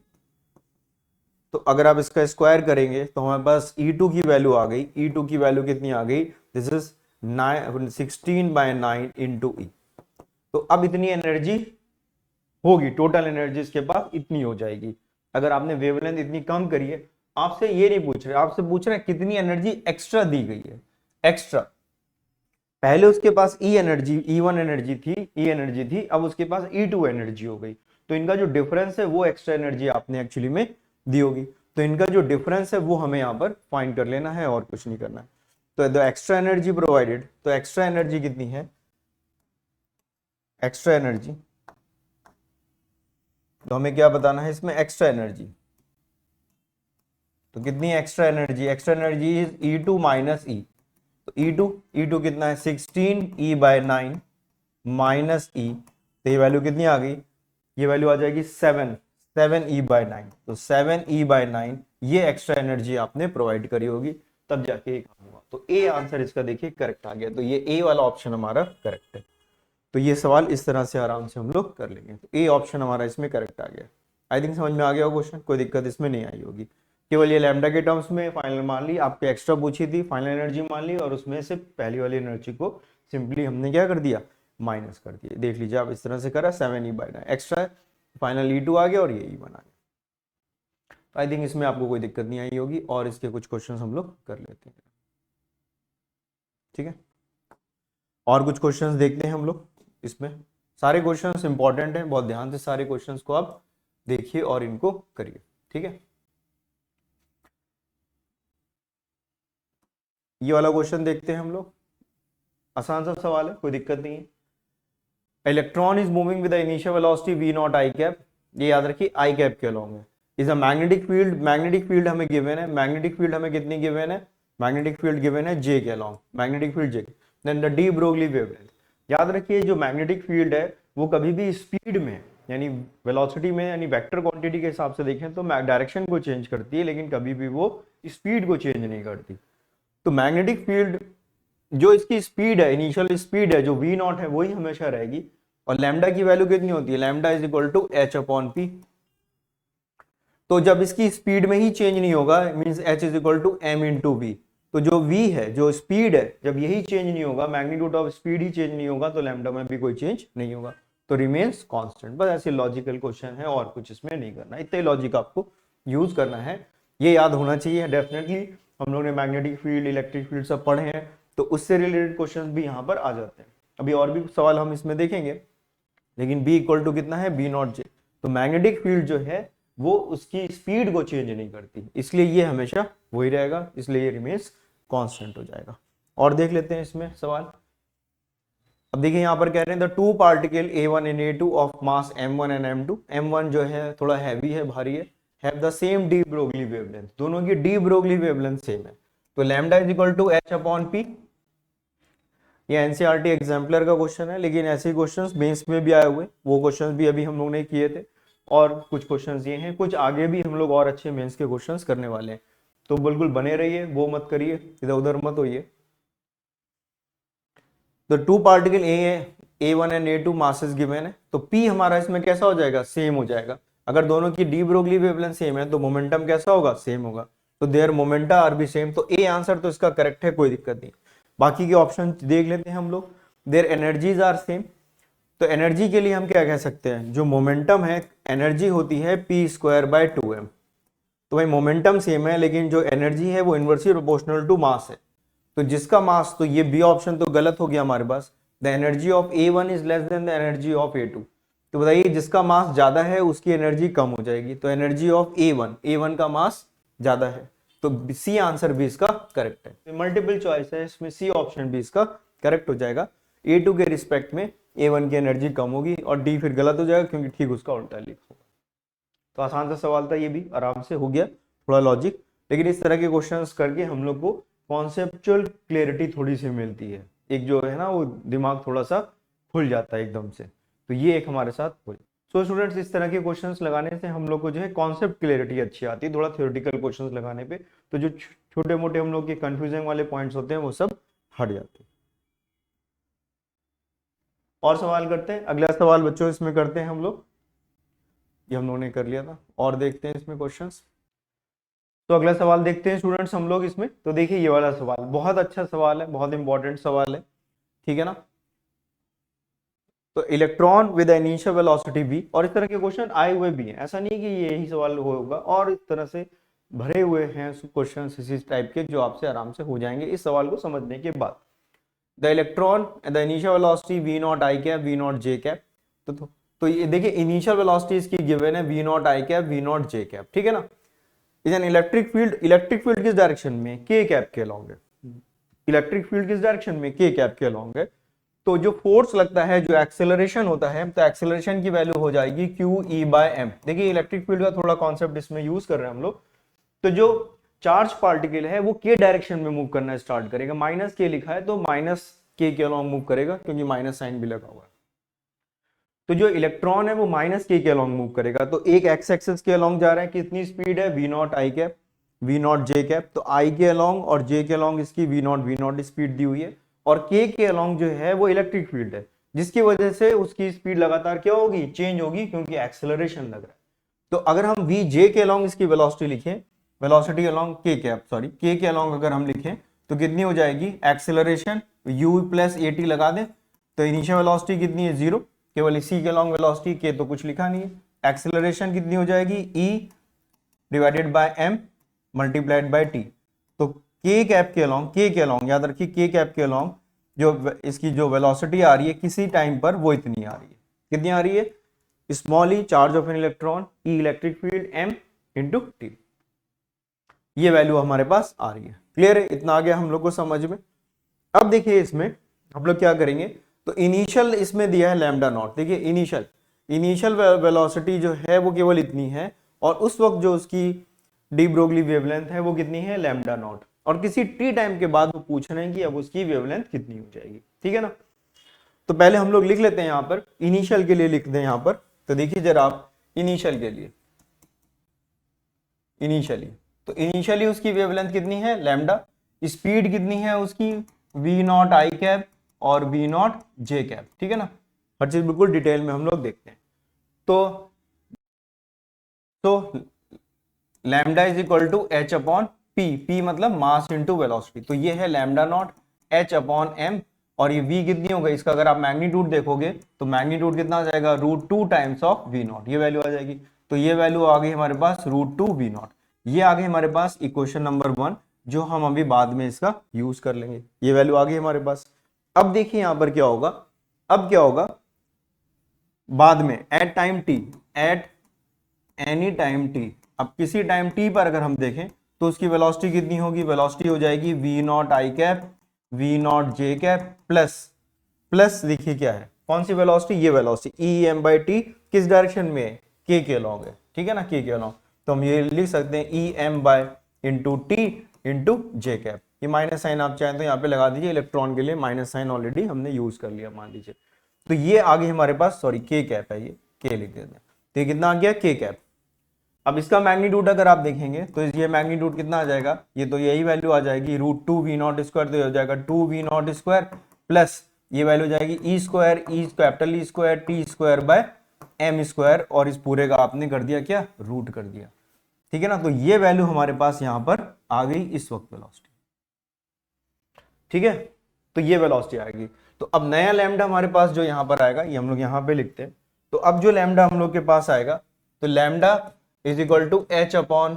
तो अगर आप इसका स्क्वायर करेंगे तो हमारे पास E2 की वैल्यू आ गई, E2 की वैल्यू कितनी आ गई, दिस इज 16/9 इंटू E। तो अब इतनी एनर्जी होगी, टोटल एनर्जी इसके पास इतनी हो जाएगी। अगर आपने वेवलेंथ इतनी कम करी है, आपसे ये नहीं पूछ रहे, आपसे पूछ रहे हैं कितनी एनर्जी एक्स्ट्रा दी गई है, एक्स्ट्रा। पहले उसके पास E एनर्जी, E1 एनर्जी थी, E एनर्जी थी, अब उसके पास E2 एनर्जी हो गई। तो इनका जो डिफरेंस है वो एक्स्ट्रा एनर्जी आपने एक्चुअली में दी होगी। तो इनका जो डिफरेंस है वो हमें यहाँ पर फाइंड कर लेना है और कुछ नहीं करना है। तो द एक्स्ट्रा एनर्जी प्रोवाइडेड, तो एक्स्ट्रा एनर्जी कितनी है, एक्स्ट्रा एनर्जी, तो हमें क्या बताना है इसमें, एक्स्ट्रा एनर्जी। तो कितनी extra energy, extra energy is E2 minus E। तो E2 कितना है, 16E/9 माइनस E। तो ये वैल्यू कितनी आ गई, ये वैल्यू आ जाएगी 7E/9। तो 7E/9 ये एक्स्ट्रा एनर्जी आपने प्रोवाइड करी होगी, तब जाके ये काम हुआ। तो ए आंसर इसका देखिए करेक्ट आ गया। तो ये ए वाला ऑप्शन हमारा करेक्ट है। तो ये सवाल इस तरह से आराम से हम लोग कर लेंगे। तो ए ऑप्शन हमारा इसमें करेक्ट आ गया। आई थिंक समझ में आ गया क्वेश्चन, कोई दिक्कत इसमें नहीं आई होगी। केवल ये लैम्डा के टर्म्स में फाइनल मान ली, आपके एक्स्ट्रा पूछी थी, फाइनल एनर्जी मान ली, और उसमें से पहली वाली एनर्जी को सिंपली हमने क्या कर दिया, माइनस कर दिए, देख लीजिए आप इस तरह से करा 7e/9 एक्स्ट्रा फाइनल e2 आ गया और ये e बना गया। तो आई थिंक इसमें आपको कोई दिक्कत नहीं आई होगी और इसके कुछ क्वेश्चंस हम लोग कर लेते हैं, ठीक है। और कुछ क्वेश्चंस देखते हैं हम लोग, इसमें सारे क्वेश्चंस इंपॉर्टेंट हैं, बहुत ध्यान से सारे क्वेश्चंस को आप देखिए और इनको करिए, ठीक है। ये वाला क्वेश्चन देखते हैं हम लोग, आसान सा सवाल है, कोई दिक्कत नहीं है। Electron is moving with initial velocity v not i cap, ये याद रखिए आई कैप के अलॉन्ग है। इज अ मैग्नेटिक फील्ड हमें गिवन है, मैग्नेटिक फील्ड हमें कितनी गिवन है, मैग्नेटिक फील्ड गिवन है जे के along, magnetic field j. Then the de Broglie wavelength, याद रखिए जो मैग्नेटिक फील्ड है वो कभी भी स्पीड में यानी वेलोसिटी में यानी वेक्टर क्वांटिटी के हिसाब से देखें तो डायरेक्शन को चेंज करती है, लेकिन कभी भी वो स्पीड को चेंज नहीं करती। तो मैग्नेटिक फील्ड जो इसकी स्पीड है, इनिशियल स्पीड है जो v नॉट है वही हमेशा रहेगी। और लैम्डा की वैल्यू कितनी होती है, lambda is equal to h/p। तो जब इसकी स्पीड में ही चेंज नहीं होगा means h is equal to m/v। तो जो v है, जो स्पीड है, जब यही चेंज नहीं होगा, magnitude of speed he change नहीं होगा, तो लैम्डा में भी कोई चेंज नहीं होगा, तो रिमेन्स कांस्टेंट। बस ऐसे लॉजिकल क्वेश्चन है और कुछ इसमें नहीं करना, इतना लॉजिक आपको यूज करना है, ये याद होना चाहिए डेफिनेटली। हम लोग ने मैग्नेटिक फील्ड, इलेक्ट्रिक फील्ड सब पढ़े हैं, तो उससे रिलेटेड क्वेश्चन भी यहाँ पर आ जाते हैं। अभी और भी सवाल हम इसमें देखेंगे, लेकिन b इक्वल टू कितना है, b नॉट जे। तो मैग्नेटिक फील्ड जो है वो उसकी स्पीड को चेंज नहीं करती, इसलिए ये हमेशा वही रहेगा, इसलिए ये रिमेन्स कांस्टेंट हो जाएगा। और देख लेते हैं इसमें सवाल। अब देखिए यहाँ पर कह रहे हैं the two particle A1 and A2 of mass m1 and m2, m1 जो है थोड़ा हैवी है, भारी है, have the same D Broglie wavelength, दोनों की डी ब्रोगली वेवलेंथ सेम है। तो lambda is equal to h/p। ये एनसीईआरटी एग्जाम्पलर का क्वेश्चन है, लेकिन ऐसे क्वेश्चंस मेंस में भी आए हुए, वो क्वेश्चंस भी अभी हम लोग ने किए थे, और कुछ क्वेश्चंस ये हैं, कुछ आगे भी हम लोग और अच्छे मेंस के क्वेश्चंस करने वाले हैं। तो बिल्कुल बने रहिए, वो मत करिए, इधर उधर मत होइए। तो two particle A1 and A2 masses given है, तो P हमारा इसमें कैसा हो जाएगा, सेम हो जाएगा। अगर दोनों की डी ब्रोगली वेवलेंथ सेम है तो मोमेंटम कैसा होगा, सेम होगा। तो their momenta are be same, तो ए आंसर तो इसका करेक्ट है, कोई दिक्कत नहीं। बाकी के ऑप्शन देख लेते हैं हम लोग। देयर एनर्जीज आर सेम, तो एनर्जी के लिए हम क्या कह सकते हैं, जो मोमेंटम है एनर्जी होती है p²/2m। तो भाई मोमेंटम सेम है, लेकिन जो एनर्जी है वो इनवर्सली प्रोपोर्शनल टू मास है। तो जिसका मास, तो ये बी ऑप्शन तो गलत हो गया हमारे पास। The energy of A1 is less than the energy of A2। तो बताइए जिसका मास ज्यादा है उसकी एनर्जी कम हो जाएगी, तो एनर्जी ऑफ A1 का मास ज्यादा है, तो सी आंसर भी इसका करेक्ट है। मल्टीपल चॉइस है, इसमें सी ऑप्शन भी इसका करेक्ट हो जाएगा। A2 के रिस्पेक्ट में A1 की एनर्जी कम होगी, और डी फिर गलत हो जाएगा क्योंकि ठीक उसका उल्टा लिखा होगा। तो आसान सा सवाल था, ये भी आराम से हो गया, थोड़ा लॉजिक, लेकिन इस तरह के क्वेश्चंस करके हम लोग को कॉन्सेप्चुअल क्लियरिटी थोड़ी सी मिलती है, एक जो है ना वो दिमाग थोड़ा सा खुल जाता है एकदम से, तो ये एक हमारे साथ हो। सो स्टूडेंट्स, इस तरह के क्वेश्चंस लगाने से हम लोग को जो है कॉन्सेप्ट क्लियरिटी अच्छी आती है, थोड़ा थ्योरेटिकल क्वेश्चंस लगाने पे तो जो छोटे मोटे हम लोग के कंफ्यूजिंग वाले पॉइंट्स होते हैं वो सब हट जाते हैं। और सवाल करते हैं, अगला सवाल बच्चों इसमें करते हैं हम लोग, ये हम लोगों ने कर लिया था, और देखते हैं इसमें क्वेश्चंस। तो अगला सवाल देखते हैं स्टूडेंट्स हम लोग इसमें। तो देखिए ये वाला सवाल बहुत अच्छा सवाल है, बहुत इंपॉर्टेंट सवाल है, ठीक है ना। तो electron with initial velocity v, और इस तरह के क्वेश्चन आए हुए भी हैं, ऐसा नहीं है कि यही सवाल होगा, और इस तरह से भरे हुए हैं क्वेश्चन इसी टाइप के जो आपसे आराम से हो जाएंगे इस सवाल को समझने के बाद। The electron the initial velocity v not i cap v not j cap. तो ये देखिए इनिशियल वेलोसिटी इसकी गिवन है v not i cap v not j cap, ठीक है ना। इज एन इलेक्ट्रिक फील्ड किस डायरेक्शन में, के कैप के अलॉन्ग है। इलेक्ट्रिक फील्ड किस डायरेक्शन में, के कैप के अलॉन्ग है। तो जो फोर्स लगता है, जो एक्सेलरेशन होता है, तो एक्सेलरेशन की वैल्यू हो जाएगी QE/m। देखिए इलेक्ट्रिक फील्ड का थोड़ा कॉन्सेप्ट इसमें यूज कर रहे हैं हम लोग। तो जो चार्ज पार्टिकल है वो के डायरेक्शन में मूव करना स्टार्ट करेगा, माइनस के लिखा है तो माइनस के अलॉन्ग मूव करेगा, क्योंकि माइनस साइन भी लगा हुआ है। तो जो इलेक्ट्रॉन है वो माइनस के अलॉन्ग मूव करेगा, तो एक एक्स एक्सिस के अलॉन्ग जा रहा है, कितनी स्पीड है, v not i cap v not j cap. तो आई के अलॉन्ग और जे के अलॉन्ग इसकी v नॉट स्पीड दी हुई है, और के अलॉन्ग जो है वो इलेक्ट्रिक फील्ड है, जिसकी वजह से उसकी स्पीड लगातार क्या होगी, चेंज होगी, क्योंकि एक्सेलरेशन लग रहा है। तो अगर हम v जे के अलॉन्ग इसकी वेलोसिटी लिखें, वेलोसिटी अलॉन्ग के कैप, सॉरी के अलॉन्ग अगर हम लिखें तो कितनी हो जाएगी, एक्सेलरेशन u + at लगा दें, तो इनिशियल वेलोसिटी कितनी है 0, केवल इसी के लॉन्ग वेलोसिटी के तो कुछ लिखा नहीं है। एक्सेलरेशन कितनी हो जाएगी e divided by m multiplied by t। तो k कैप के लॉन्ग याद रखिए k कैप के लॉन्ग जो इसकी जो वेलोसिटी आ रही है किसी टाइम पर वो इतनी आ रही है। कितनी आ रही है? Small E charge of an electron, E electric field, m into T. ये वैल्यू हमारे पास आ रही है। क्लियर है? इतना आ गया हम लोग को समझ में। अब देखिए इसमें हम लोग क्या करेंगे, तो इनिशियल इसमें दिया है लैम्डा नॉट। देखिए इनिशियल वेलोसिटी जो है वो केवल इतनी है, और उस वक्त जो उसकी डी ब्रोगली वेवलेंथ है वो कितनी है? Lambda naught. और किसी टी टाइम के बाद वो पूछ रहे हैं कि अब उसकी वेवलेंथ कितनी हो जाएगी। ठीक है ना? तो पहले हम लोग लिख लेते हैं, यहां पर इनिशियल के लिए लिख दें यहां पर। तो देखिए जरा आप इनिशियल के लिए, इनिशियली उसकी वेवलेंथ कितनी है? लैम्डा। स्पीड कितनी है उसकी? वी नॉट आई कैप और वी नॉट जे कैप। ठीक है ना? हर चीज बिल्कुल डिटेल में हम लोग देखते हैं। तो lambda is equal to H upon p, p मतलब मास इंटू वेलोसिटी। तो ये है lambda naught h upon m, और ये v कितनी हो गई? इसका अगर आप मैग्नीट्यूड देखोगे तो मैग्नीट्यूड कितना आ जाएगा? √2 टाइम्स ऑफ वी नॉट। ये वैल्यू आ जाएगी। तो ये वैल्यू आ गई हमारे पास √2 वी नॉट। ये आ गई हमारे पास इक्वेशन नंबर 1, जो हम अभी बाद में इसका यूज कर लेंगे। ये वैल्यू आ गई हमारे पास। अब देखिए यहां पर क्या होगा, अब क्या होगा बाद में, at time t, at any time t. अब किसी टाइम टी पर अगर हम देखें तो उसकी वेलोसिटी कितनी होगी? वेलोसिटी हो जाएगी v naught i cap, v naught j cap plus देखिए क्या है, कौन सी वेलोसिटी? ये velocity e m by t किस डायरेक्शन में है? के लॉन्ग है। ठीक है ना? के लॉन्ग। तो हम ये लिख सकते हैं e m by into t into j cap. ये माइनस साइन आप चाहें तो यहाँ पे लगा दीजिए, इलेक्ट्रॉन के लिए माइनस साइन ऑलरेडी हमने यूज कर लिया मान लीजिए। तो ये आगे हमारे पास, सॉरी के कैप है, ये के लिख देते हैं। तो ये कितना आ गया? के कैप। अब इसका मैग्नीट्यूड अगर आप देखेंगे तो ये मैग्नीट्यूड कितना आ जाएगा? ये तो यही वैल्यू आ जाएगी √2 वी नॉट स्क्वायर, तो हो जाएगा 2 वी नॉट स्क्वायर प्लस ये वैल्यू जाएगी E square, E capital E square T square by M square, और इस पूरे का आपने कर दिया क्या? रूट कर दिया। ठीक है ना? तो ये वैल्यू हमारे पास यहां पर आ गई इस वक्त वेलोसिटी। ठीक है? तो ये वेलोसिटी आएगी। तो अब नया लैम्डा हमारे पास जो यहां पर आएगा, ये हम लोग यहां पे लिखते हैं। तो अब जो लैम्डा हम लोग के पास आएगा, तो lambda is equal to H upon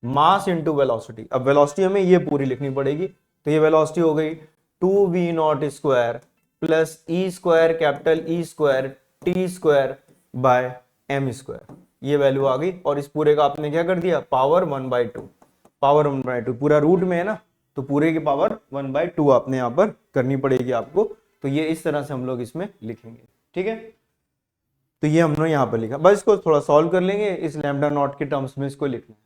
mass into velocity. अब वेलोसिटी हमें ये पूरी लिखनी पड़ेगी। तो ये वेलोसिटी हो गई 2 we naught square plus e square capital E square T square by M square. ये वैल्यू आ गई, और इस पूरे का आपने क्या कर दिया? पावर 1/2। पावर 1/2 पूरा रूट में है ना, तो पूरे की पावर 1/2 आपने यहाँ पर करनी पड़ेगी आपको। तो ये इस तरह से हम लोग इसमें लिखेंगे। ठीक है? तो ये हमने यहाँ पर लिखा। बस इसको थोड़ा सॉल्व कर लेंगे, इस लैम्डा नॉट के टर्म्स में इसको लिखना है।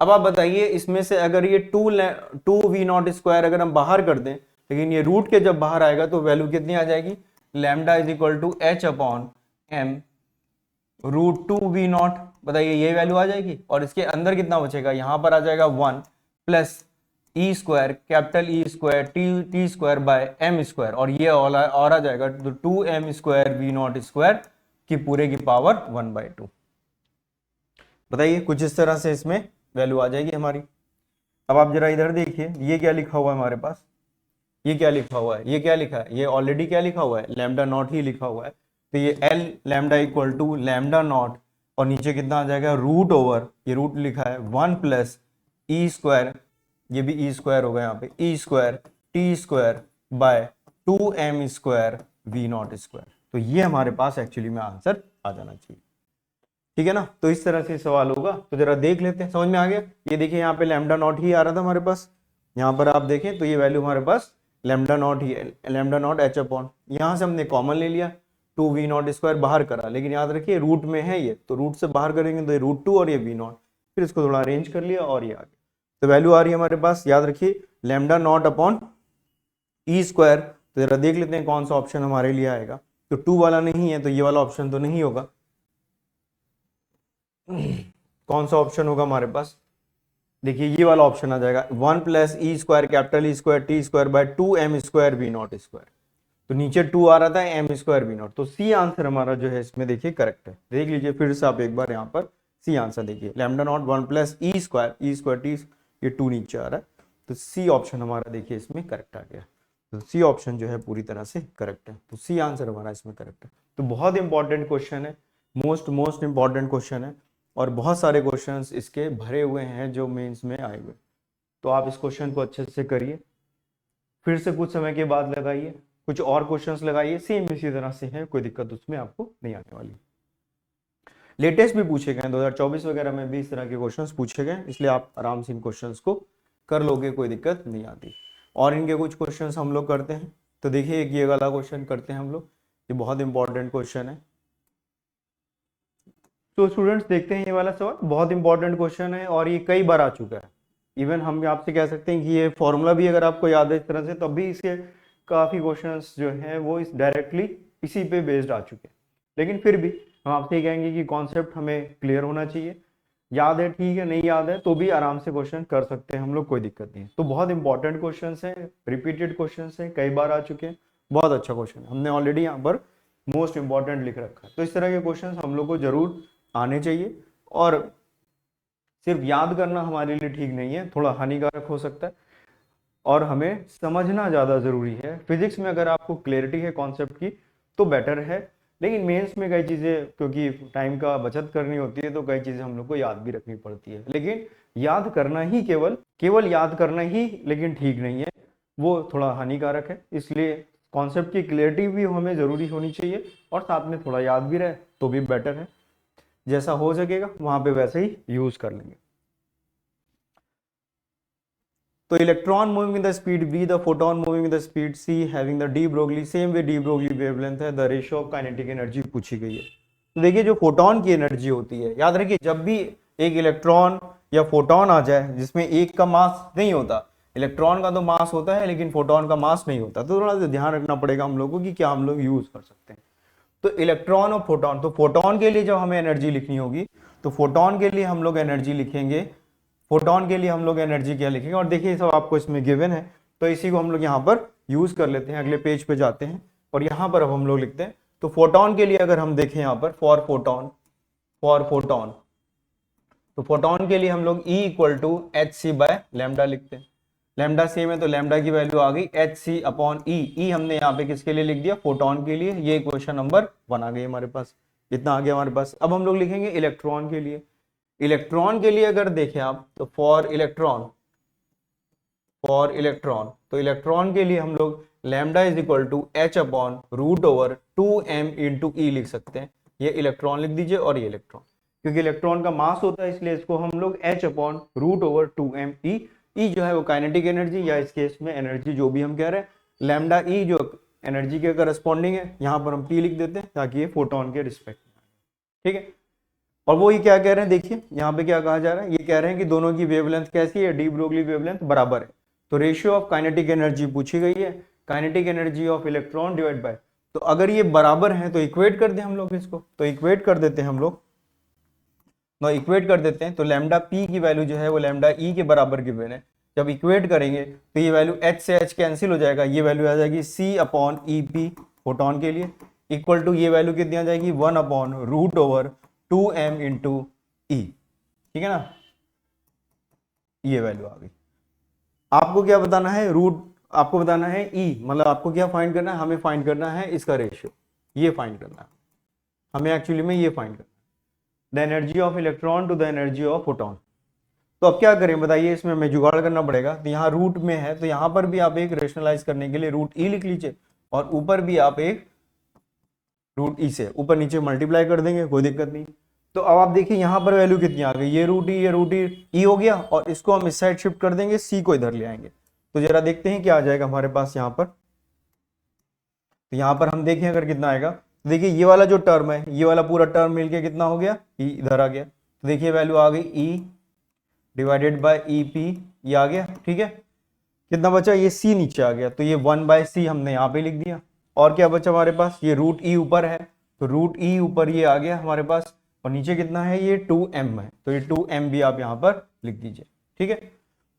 अब आप बताइए इसमें से अगर ये 2 वी नॉट स्क्वायर अगर हम बाहर कर दें, लेकिन ये रूट के जब बाहर आएगा तो वैल्यू कितनी आ जाएगी? Lambda is equal to H upon m √2 we naught. बताइए ये वैल्यू आ जाएगी, और इसके अंदर कितना बचेगा? यहां पर आ जाएगा 1 plus e square capital E square T square by M square, और ये और आ जाएगा तो 2m square we naught square की पूरे की पावर 1/2। बताइए कुछ इस तरह से इसमें वैल्यू आ जाएगी हमारी। अब आप जरा इधर देखिए, ये क्या लिखा हुआ है हमारे पास? ये क्या लिखा हुआ है? ये क्या लिखा है? ये ऑलरेडी क्या लिखा हुआ है? लैम्डा नॉट ही लिखा हुआ है। तो ये l lambda equal to lambda naught, और नीचे कितना आ जाएगा? रूट ओवर, ये रूट लिखा है 1 प्लस ई स्क्वायर, ये भी ई स्क्वायर होगा यहाँ पे, E square T square by 2m square we naught square. तो ये हमारे पास एक्चुअली में आंसर आ जाना चाहिए। ठीक है ना? तो इस तरह से सवाल होगा। तो जरा देख लेते हैं, समझ में आ गया? ये देखिए यहाँ पे लैम्डा नॉट ही आ रहा था हमारे पास, यहाँ पर आप देखें तो ये वैल्यू हमारे पास लैम्डा नॉट ही है, लैम्डा नॉट एच अपॉन, यहाँ से हमने कॉमन ले लिया, 2 वी नॉट स्क्वायर बाहर करा, लेकिन याद रखिए रूट में है ये, तो रूट से बाहर करेंगे तो ये √2 और ये वी नॉट, फिर इसको थोड़ा अरेंज कर लिया और ये आ गया। तो वैल्यू आ रही है हमारे पास, याद रखिए lambda naught upon E square. तो जरा देख लेते हैं कौन सा ऑप्शन हमारे लिए आएगा। तो 2 वाला नहीं है तो ये वाला ऑप्शन तो नहीं होगा। कौन सा ऑप्शन होगा हमारे पास? देखिए ये वाला ऑप्शन आ जाएगा 1 plus e square capital E square T square by 2m square we naught square. तो नीचे 2 आ रहा था, m स्क्वायर वी नॉट, तो सी आंसर हमारा जो है इसमें देखिए करेक्ट है। देख लीजिए फिर से आप एक बार यहाँ पर सी आंसर देखिए, lambda naught 1 plus e square T, ये 2 नीचे आ रहा है, तो सी ऑप्शन हमारा देखिए इसमें करेक्ट आ गया। तो सी ऑप्शन जो है पूरी तरह से करेक्ट है, तो सी आंसर हमारा इसमें करेक्ट है। तो बहुत इंपॉर्टेंट क्वेश्चन है, मोस्ट इंपॉर्टेंट क्वेश्चन है, और बहुत सारे क्वेश्चंस इसके भरे हुए हैं जो मेंस में आए हुए। तो आप इस क्वेश्चन को अच्छे से करिए, फिर से कुछ समय के बाद लगाइए, कुछ और क्वेश्चंस लगाइए, सेम इसी तरह से है, कोई दिक्कत उसमें आपको नहीं आने वाली। लेटेस्ट भी पूछे गए 2024 वगैरह में भी इस तरह के क्वेश्चंस पूछे गए, इसलिए आप आराम से इन क्वेश्चंस को कर लोगे, कोई दिक्कत नहीं आती। और इनके कुछ क्वेश्चंस हम लोग करते हैं, तो देखिए एक ये वाला क्वेश्चन करते हैं हम लोग, ये बहुत इंपॉर्टेंट क्वेश्चन है। तो स्टूडेंट्स देखते हैं ये वाला सवाल, बहुत इंपॉर्टेंट क्वेश्चन है और ये कई बार आ चुका है। इवन हम आपसे कह सकते हैं कि ये फॉर्मूला भी अगर आपको याद है इस तरह से, तब भी इसके काफी क्वेश्चंस जो हैं वो इस डायरेक्टली इसी पे बेस्ड आ चुके हैं। लेकिन फिर भी हम आपसे ये कहेंगे कि कॉन्सेप्ट हमें क्लियर होना चाहिए, याद है ठीक है, नहीं याद है तो भी आराम से क्वेश्चन कर सकते हैं हम लोग, कोई दिक्कत नहीं है। तो बहुत इंपॉर्टेंट क्वेश्चन है, रिपीटेड क्वेश्चन है, कई बार आ चुके हैं, बहुत अच्छा क्वेश्चन हमने ऑलरेडी यहाँ पर मोस्ट इंपॉर्टेंट लिख रखा है। तो इस तरह के क्वेश्चन हम लोग को जरूर आने चाहिए, और सिर्फ याद करना हमारे लिए ठीक नहीं है, थोड़ा हानिकारक हो सकता है, और हमें समझना ज़्यादा ज़रूरी है। फिजिक्स में अगर आपको क्लैरिटी है कॉन्सेप्ट की तो बेटर है, लेकिन मेंस में कई चीज़ें क्योंकि टाइम का बचत करनी होती है तो कई चीज़ें हम लोग को याद भी रखनी पड़ती है। लेकिन याद करना ही केवल याद करना ही लेकिन ठीक नहीं है, वो थोड़ा हानिकारक है। इसलिए कॉन्सेप्ट की क्लैरिटी भी हमें ज़रूरी होनी चाहिए, और साथ में थोड़ा याद भी रहे तो भी बेटर है। जैसा हो सकेगा वहां पे वैसे ही यूज कर लेंगे। तो electron moving with the speed v, the photon moving with the speed c, having the de Broglie same way de Broglie wavelength है, the ratio of kinetic energy पूछी गई है। तो देखिए जो फोटोन की एनर्जी होती है, याद रखिए जब भी एक इलेक्ट्रॉन या फोटोन आ जाए जिसमें एक का मास नहीं होता, इलेक्ट्रॉन का तो मास होता है लेकिन फोटोन का मास नहीं होता, तो थोड़ा सा ध्यान रखना पड़ेगा हम लोगों को कि क्या हम लोग यूज कर सकते हैं। तो इलेक्ट्रॉन और फोटोन, तो फोटोन के लिए जब हमें एनर्जी लिखनी होगी तो फोटोन के लिए हम लोग एनर्जी लिखेंगे, फोटोन के लिए हम लोग एनर्जी क्या लिखेंगे, और देखिए सब आपको इसमें गिवन है, तो इसी को हम लोग यहाँ पर यूज कर लेते हैं। अगले पेज पे जाते हैं और यहाँ पर अब हम लोग लिखते हैं। तो फोटोन के लिए अगर हम देखें यहाँ पर फॉर फोटोन, तो फोटोन के लिए हम लोग E equal to h c by lambda लिखते हैं। लैम्डा सेम है तो लैम्डा की वैल्यू आ गई एच सी अपॉन ई हमने यहाँ पे किसके लिए लिख दिया, फोटोन के लिए। ये क्वेश्चन नंबर 1 आ गई हमारे पास, इतना आ गया हमारे पास। अब हम लोग लिखेंगे इलेक्ट्रॉन के लिए। इलेक्ट्रॉन के लिए अगर देखें आप तो फॉर इलेक्ट्रॉन, तो इलेक्ट्रॉन के लिए हम लोग lambda is equal to H upon root over 2m into E लिख सकते हैं। ये इलेक्ट्रॉन लिख दीजिए और ये इलेक्ट्रॉन, क्योंकि इलेक्ट्रॉन का मास होता है इसलिए इसको हम लोग h upon root over 2m e जो है वो काइनेटिक एनर्जी, या इस केस में एनर्जी जो भी हम कह रहे हैं, लैम्डा ई जो एनर्जी के करस्पॉन्डिंग है, यहाँ पर हम p लिख देते हैं ताकि ये फोटोन के रिस्पेक्ट में, ठीक है। और वो ये क्या कह रहे हैं, देखिए यहाँ पे क्या कहा जा रहा है, ये कह रहे हैं कि दोनों की वेवलेंथ कैसी है, डी ब्रोगली वेवलेंथ बराबर है। तो रेशियो ऑफ काइनेटिक एनर्जी पूछी गई है, kinetic energy of electron divide by, तो अगर ये बराबर है तो इक्वेट कर दें हम लोग इसको, तो इक्वेट कर देते हैं हम लोग, इक्वेट कर देते हैं। तो लैम्डा पी की वैल्यू जो है वो लैम्डा ई के बराबर गिवन है। जब इक्वेट करेंगे तो ये वैल्यू एच से एच कैंसिल हो जाएगा, ये वैल्यू आ जाएगी सी अपॉन ई पी फोटोन के लिए, इक्वल टू ये वैल्यू कितनी आ जाएगी 1 upon root over 2m into E, ठीक है ना। ये वैल्यू आ गई। आपको क्या बताना है, रूट आपको बताना है ई, मतलब आपको क्या फाइंड करना है, हमें फाइंड करना है इसका रेशियो, ये फाइंड करना है हमें, एक्चुअली में ये फाइंड करना है the energy of electron to the energy of photon. तो अब क्या करें बताइए, इसमें हमें जुगाड़ करना पड़ेगा। तो यहाँ रूट में है तो यहाँ पर भी आप एक रेशनलाइज करने के लिए रूट ई लिख लीजिए, और ऊपर भी आप एक रूट ई से ऊपर नीचे मल्टीप्लाई कर देंगे, कोई दिक्कत नहीं। तो अब आप देखिए यहाँ पर वैल्यू कितनी आ गई, ये रूट ई हो गया, और इसको हम इस साइड शिफ्ट कर देंगे, सी को इधर ले आएंगे। तो जरा देखते हैं क्या आ जाएगा हमारे पास यहाँ पर। तो यहाँ पर हम देखें अगर कितना आएगा, तो देखिए ये वाला जो टर्म है, ये वाला पूरा टर्म मिलके कितना हो गया, ई इधर आ गया। तो देखिए वैल्यू आ गई E divided by E P, ये आ गया, ठीक है। कितना बचा, ये सी नीचे आ गया, तो ये 1/c हमने यहाँ पे लिख दिया। और क्या बचा हमारे पास, ये रूट ई ऊपर है, तो रूट ई ऊपर ये आ गया हमारे पास, और नीचे कितना है, ये 2m है, तो ये 2m भी आप यहाँ पर लिख दीजिए, ठीक है।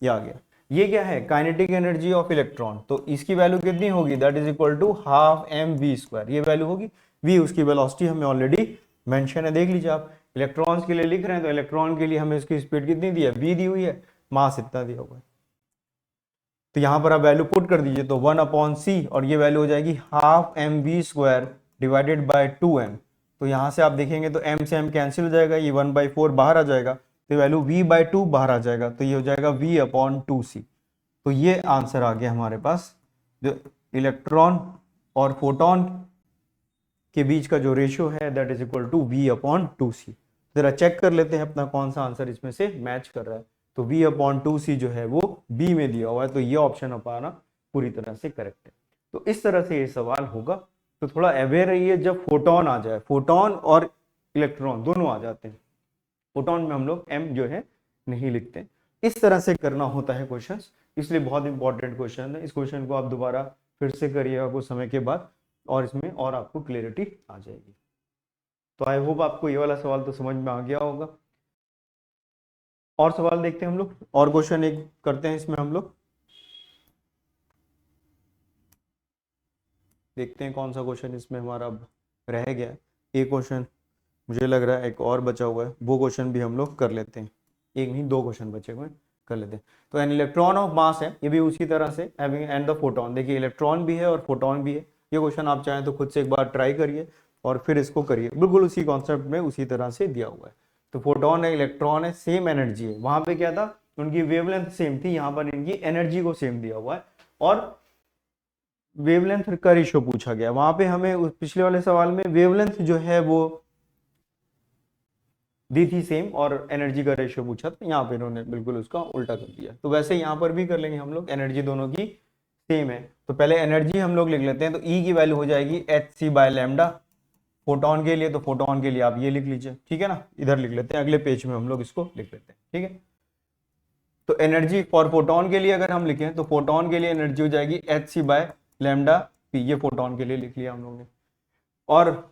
ये आ गया। ये क्या है, काइनेटिक एनर्जी ऑफ इलेक्ट्रॉन, तो इसकी वैल्यू कितनी होगी, that is equal to half M we square, ये वैल्यू होगी। v उसकी वेलोसिटी हमें ऑलरेडी मेंशन है, देख लीजिए आप। इलेक्ट्रॉन्स के लिए लिख रहे हैं तो इलेक्ट्रॉन के लिए हमें उसकी स्पीड कितनी दी है, v दी हुई है, मास इतना दिया हुआ है। तो यहाँ पर आप वैल्यू पुट कर दीजिए, तो 1/c और ये वैल्यू हो जाएगी half mv² divided by 2m। तो यहाँ से आप देखेंगे तो m से m कैंसिल हो जाएगा, ये 1/4 बाहर आ जाएगा, तो वैल्यू v/2 बाहर आ जाएगा, तो ये हो जाएगा v/2c। तो ये आंसर आ गया हमारे पास, जो इलेक्ट्रॉन और फोटोन के बीच का जो रेशियो है that is equal to v/2c। जरा चेक कर लेते हैं अपना कौन सा आंसर इसमें से मैच कर रहा है। तो v/2c जो है वो बी में दिया हुआ है, तो ये ऑप्शन अपना पूरी तरह से करेक्ट है। तो इस तरह से ये सवाल होगा, तो थोड़ा अवेयर रहिए जब फोटोन आ जाए, फोटोन और इलेक्ट्रॉन दोनों आ जाते हैं, फोटोन में हम लोग m जो है नहीं लिखते। इस तरह से करना होता है क्वेश्चंस, इसलिए बहुत इंपॉर्टेंट क्वेश्चन है। इस क्वेश्चन को आप दोबारा फिर से करिएगा कुछ समय के बाद, और इसमें और आपको क्लियरिटी आ जाएगी। तो आई होप आपको ये वाला सवाल तो समझ में आ गया होगा। और सवाल देखते हैं हम लोग, और क्वेश्चन एक करते हैं इसमें हम लोग, देखते हैं कौन सा क्वेश्चन इसमें हमारा अब रह गया। एक क्वेश्चन मुझे लग रहा है एक और बचा हुआ है, वो क्वेश्चन भी हम लोग कर लेते हैं। एक नहीं, दो क्वेश्चन बचे हुए हैं, कर लेते हैं। तो एन इलेक्ट्रॉन ऑफ मास है, ये भी उसी तरह से हैविंग एंड द फोटोन। देखिए इलेक्ट्रॉन भी है और फोटोन भी है। ये क्वेश्चन आप चाहें तो खुद से एक बार ट्राई करिए और फिर इसको करिए, बिल्कुल उसी कॉन्सेप्ट में उसी तरह से दिया हुआ है। तो फोटोन है, इलेक्ट्रॉन है, सेम एनर्जी है। वहां पे क्या था, उनकी वेवलेंथ सेम थी, यहाँ पर इनकी एनर्जी को सेम दिया हुआ है और वेवलेंथ का रेशियो पूछा गया। वहां पे हमें पिछले वाले सवाल में वेवलेंथ जो है वो दी थी सेम और एनर्जी का रेशियो पूछा था, यहाँ पे इन्होंने बिल्कुल उसका उल्टा कर दिया। तो वैसे यहाँ पर भी कर लेंगे हम लोग, एनर्जी दोनों की सेम है। तो पहले एनर्जी हम लोग लिख लेते हैं, तो ई की वैल्यू हो जाएगी hc/λ फोटोन के लिए। तो फोटोन के लिए आप ये लिख लीजिए, ठीक है ना, इधर लिख लेते हैं, अगले पेज में हम लोग इसको लिख लेते हैं, ठीक है। तो एनर्जी फॉर फोटोन के लिए अगर हम लिखें तो फोटोन के लिए एनर्जी हो जाएगी hc/λ, ये फोटोन के लिए लिख लिया हम लोग ने। और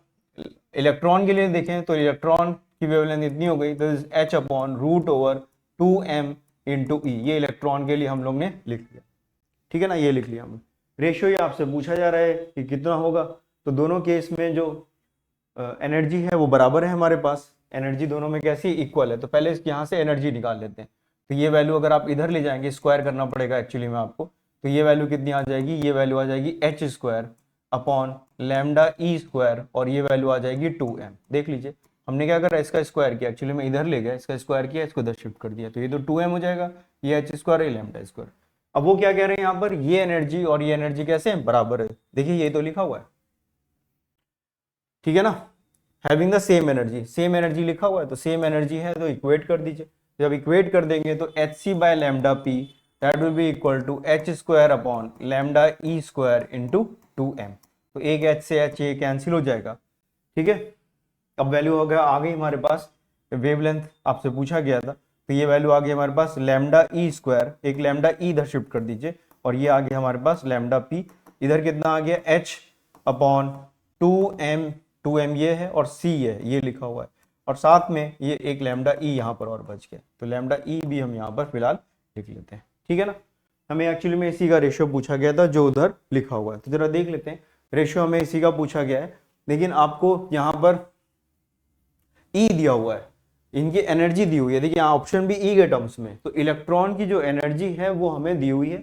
इलेक्ट्रॉन के लिए देखें तो इलेक्ट्रॉन की वेवलेंथ इतनी हो गई, तो h/√2m × e, ये इलेक्ट्रॉन के लिए हम लोग ने लिख लिया, ठीक है ना, ये लिख लिया हमने। रेशियो ये आपसे पूछा जा रहा है कि कितना होगा, तो दोनों केस में जो एनर्जी है वो बराबर है हमारे पास, एनर्जी दोनों में कैसी इक्वल है। तो पहले यहाँ से एनर्जी निकाल लेते हैं। तो ये वैल्यू अगर आप इधर ले जाएंगे, स्क्वायर करना पड़ेगा एक्चुअली में आपको, तो ये वैल्यू कितनी आ जाएगी, ये वैल्यू आ जाएगी h²/λe², और ये वैल्यू आ जाएगी 2m। देख लीजिए हमने क्या करा, इसका स्क्वायर किया, एक्चुअली में इधर ले गया, इसका स्क्वायर किया, इसको इधर शिफ्ट कर दिया, तो ये तो 2m हो जाएगा, ये h² ये λ²। अब वो क्या कह रहे हैं यहाँ पर, ये एनर्जी और ये एनर्जी कैसे बराबर है, देखिए ये तो लिखा हुआ है, ठीक है ना, having the same energy, same energy लिखा हुआ है, तो सेम एनर्जी है तो इक्वेट कर दीजिए। जब इक्वेट कर देंगे तो hc/λp that will be equal to h²/λe² × 2m। तो एक h से h ये कैंसिल हो जाएगा, ठीक है। अब वैल्यू हो गया आ गई हमारे पास, वेवलेंथ आपसे पूछा गया था, तो ये वैल्यू आ गई हमारे पास λe², एक λe इधर शिफ्ट कर दीजिए, और ये आ गया हमारे पास λp, इधर कितना आ गया h/2m, 2m ये है और c है, ये लिखा हुआ है, और साथ में ये एक λe यहाँ पर और बच गया, तो λe भी हम यहाँ पर फिलहाल लिख लेते हैं, ठीक है ना। हमें एक्चुअली में इसी का रेशियो पूछा गया था जो उधर लिखा हुआ है, तो जरा देख लेते हैं। रेशियो हमें इसी का पूछा गया है, लेकिन आपको यहाँ पर ई दिया हुआ है, इनकी एनर्जी दी हुई है। देखिए यहाँ ऑप्शन भी ई के टर्म्स में, तो इलेक्ट्रॉन की जो एनर्जी है वो हमें दी हुई है,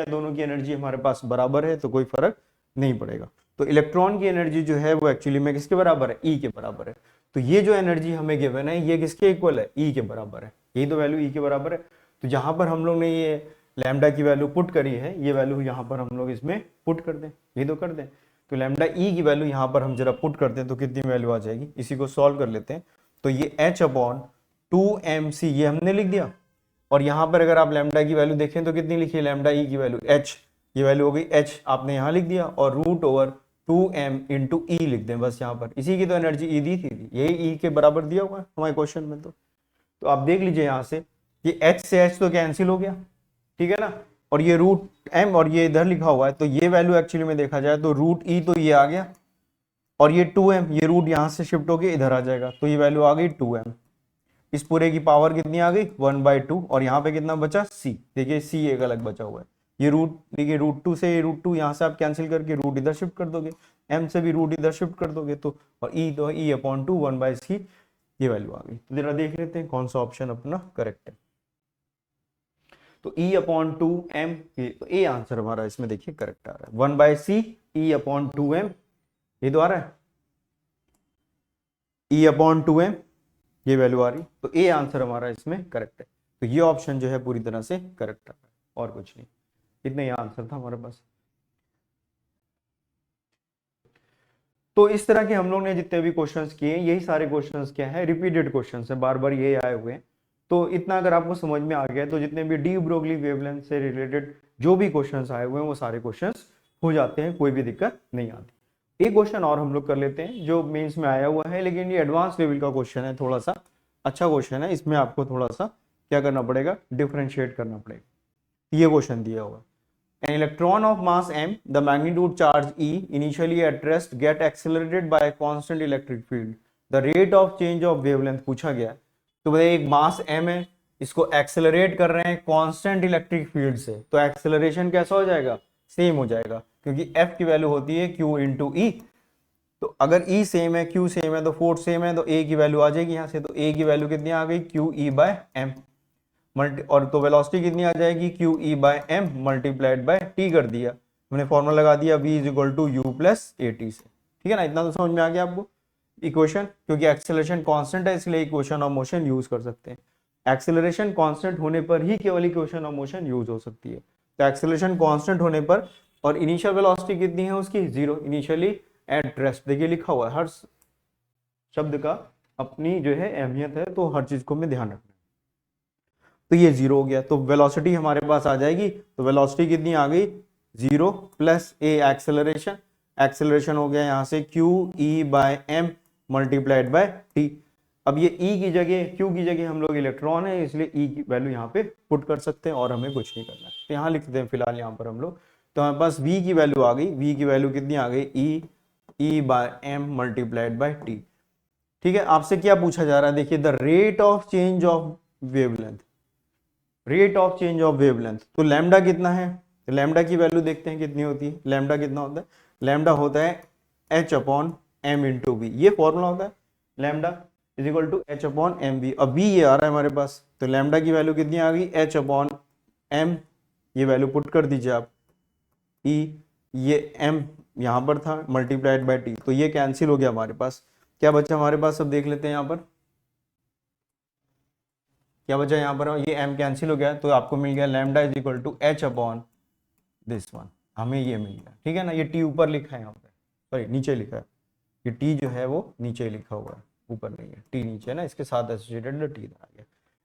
दोनों की एनर्जी हमारे पास बराबर है, तो कोई फर्क नहीं पड़ेगा। तो इलेक्ट्रॉन की एनर्जी जो है वो एक्चुअली में किसके बराबर है, ई के बराबर है। तो ये जो एनर्जी हमें गिवन है ये किसके इक्वल है, ई के बराबर है, यही तो वैल्यू ई के बराबर है। तो जहां पर हम लोग ने ये लैम्डा की वैल्यू पुट करी है, ये वैल्यू यहाँ पर हम लोग इसमें पुट कर दें, ये तो कर दें। तो लैम्डा ई की वैल्यू यहाँ पर हम जरा पुट करते हैं तो कितनी वैल्यू आ जाएगी, इसी को सॉल्व कर लेते हैं। तो ये h/2mc ये हमने लिख दिया, और यहाँ पर अगर आप लैम्डा की वैल्यू देखें तो कितनी लिखी है, लैम्डा ई की वैल्यू h, ये वैल्यू हो गई h, आपने यहाँ लिख दिया, और √2m × e लिख दें बस यहाँ पर, इसी की तो एनर्जी ई दी थी, यही ई के बराबर दिया हुआ है हमारे क्वेश्चन में। तो आप देख लीजिए यहाँ से ये h से h तो कैंसिल हो गया, ठीक है ना, और ये √m और ये इधर लिखा हुआ है, तो ये वैल्यू एक्चुअली में देखा जाए तो √e तो ये आ गया, और ये 2m, ये रूट यहाँ से शिफ्ट होके इधर आ जाएगा, तो ये वैल्यू आ गई 2m। इस पूरे की पावर कितनी आ गई 1/2, और यहाँ पे कितना बचा c, देखिए c एक अलग बचा हुआ है, ये रूट, देखिए √2 से ये √2 यहाँ से आप कैंसिल करके रूट इधर शिफ्ट कर दोगे, m से भी रूट इधर शिफ्ट कर दोगे, तो और e तो e/2 1/c, ये वैल्यू आ गई। तो जरा देख लेते हैं कौन सा ऑप्शन अपना करेक्ट है। तो E अपॉन 2m, तो ए आंसर हमारा इसमें देखिए करेक्ट आ रहा है। 1/c E अपॉन 2m, ये तो आ रहा है E अपॉन 2m, ये वैल्यू आ रही, तो ए आंसर हमारा इसमें करेक्ट है। तो ये ऑप्शन जो है पूरी तरह से करेक्ट आ रहा है और कुछ नहीं, इतना ही आंसर था हमारे पास। तो इस तरह के हम लोग ने जितने भी क्वेश्चंस किए, यही सारे क्वेश्चंस क्या है, रिपीटेड क्वेश्चंस है, बार बार ये आए हुए हैं। तो इतना अगर आपको समझ में आ गया तो जितने भी डी ब्रोगली वेवलेंथ से रिलेटेड जो भी क्वेश्चंस आए हुए हैं वो सारे क्वेश्चंस हो जाते हैं, कोई भी दिक्कत नहीं आती। एक क्वेश्चन और हम लोग कर लेते हैं जो मेंस में आया हुआ है, लेकिन ये एडवांस लेवल का क्वेश्चन है, थोड़ा सा अच्छा क्वेश्चन है, इसमें आपको थोड़ा सा क्या करना पड़ेगा, डिफ्रेंशिएट करना पड़ेगा। ये क्वेश्चन दिया हुआ है, an electron of mass m, the magnitude charge E initially at rest get accelerated by a constant electric field, the rate of change of wavelength पूछा गया। तो भाई एक मास m है, इसको एक्सेलरेट कर रहे हैं कांस्टेंट इलेक्ट्रिक फील्ड से, तो एक्सेलरेशन कैसा हो जाएगा, सेम हो जाएगा, क्योंकि f की वैल्यू होती है q इंटू ई। तो अगर E सेम है, Q सेम है, तो फोर्स सेम है, तो A की वैल्यू आ जाएगी यहाँ से, तो A की वैल्यू कितनी आ गई, Q E by M multi, और तो वेलोसिटी कितनी आ जाएगी, Q E by M multiplied by T कर दिया, हमने फॉर्मूला लगा दिया v is equal to U plus A T से। ठीक है ना, इतना तो समझ में आ गया आपको इक्वेशन, क्योंकि एक्सेलरेशन कांस्टेंट है इसलिए इक्वेशन ऑफ मोशन यूज कर सकते हैं। एक्सेलरेशन कांस्टेंट होने पर ही केवल इक्वेशन ऑफ मोशन यूज हो सकती है। तो एक्सेलरेशन कांस्टेंट होने पर, और इनिशियल वेलोसिटी कितनी है उसकी, जीरो, इनिशियली एट रेस्ट, देखिए लिखा हुआ है, हर शब्द का अपनी जो है अहमियत है, तो हर चीज को हमें ध्यान रखना है। तो ये जीरो हो गया, तो वेलोसिटी हमारे पास आ जाएगी, तो वेलोसिटी कितनी आ गई, zero plus A acceleration, acceleration हो गया यहाँ से Q E by M multiplied by T. अब ये ई की जगह, क्यू की जगह हम लोग इलेक्ट्रॉन है, इसलिए ई की वैल्यू यहाँ पे पुट कर सकते हैं और हमें कुछ नहीं करना है, तो यहाँ लिखते हैं फिलहाल यहाँ पर हम लोग। तो हमारे पास वी की वैल्यू आ गई, वी की वैल्यू कितनी आ गई, E by M multiplied by T. ठीक है, आपसे क्या पूछा जा रहा है, देखिए the rate of change of wavelength, rate of change of wavelength, तो लैम्डा कितना है, तो लैम्डा की वैल्यू देखते हैं कितनी होती है, लैम्डा कितना होता है, लैम्डा होता है h upon m into V, ये फॉर्मूला होता है, lambda is equal to h upon M V. अब v ये आ रहा है हमारे पास, तो लैम्डा की वैल्यू कितनी आ गई, h अपॉन m, ये वैल्यू पुट कर दीजिए आप, e ये m यहाँ पर था मल्टीप्लाइड बाय t, तो ये कैंसिल हो गया हमारे पास, क्या बचा हमारे पास, अब देख लेते हैं यहाँ पर क्या बचा, यहाँ पर ये m कैंसिल हो गया, तो आपको मिल गया lambda is equal to h upon this one, हमें ये मिल गया। ठीक है ना, ये t ऊपर लिखा है यहाँ पे, सॉरी नीचे लिखा है, ये t जो है वो नीचे लिखा हुआ है, ऊपर नहीं है, t नीचे है ना, इसके साथ एसोसिएटेड t आ गया।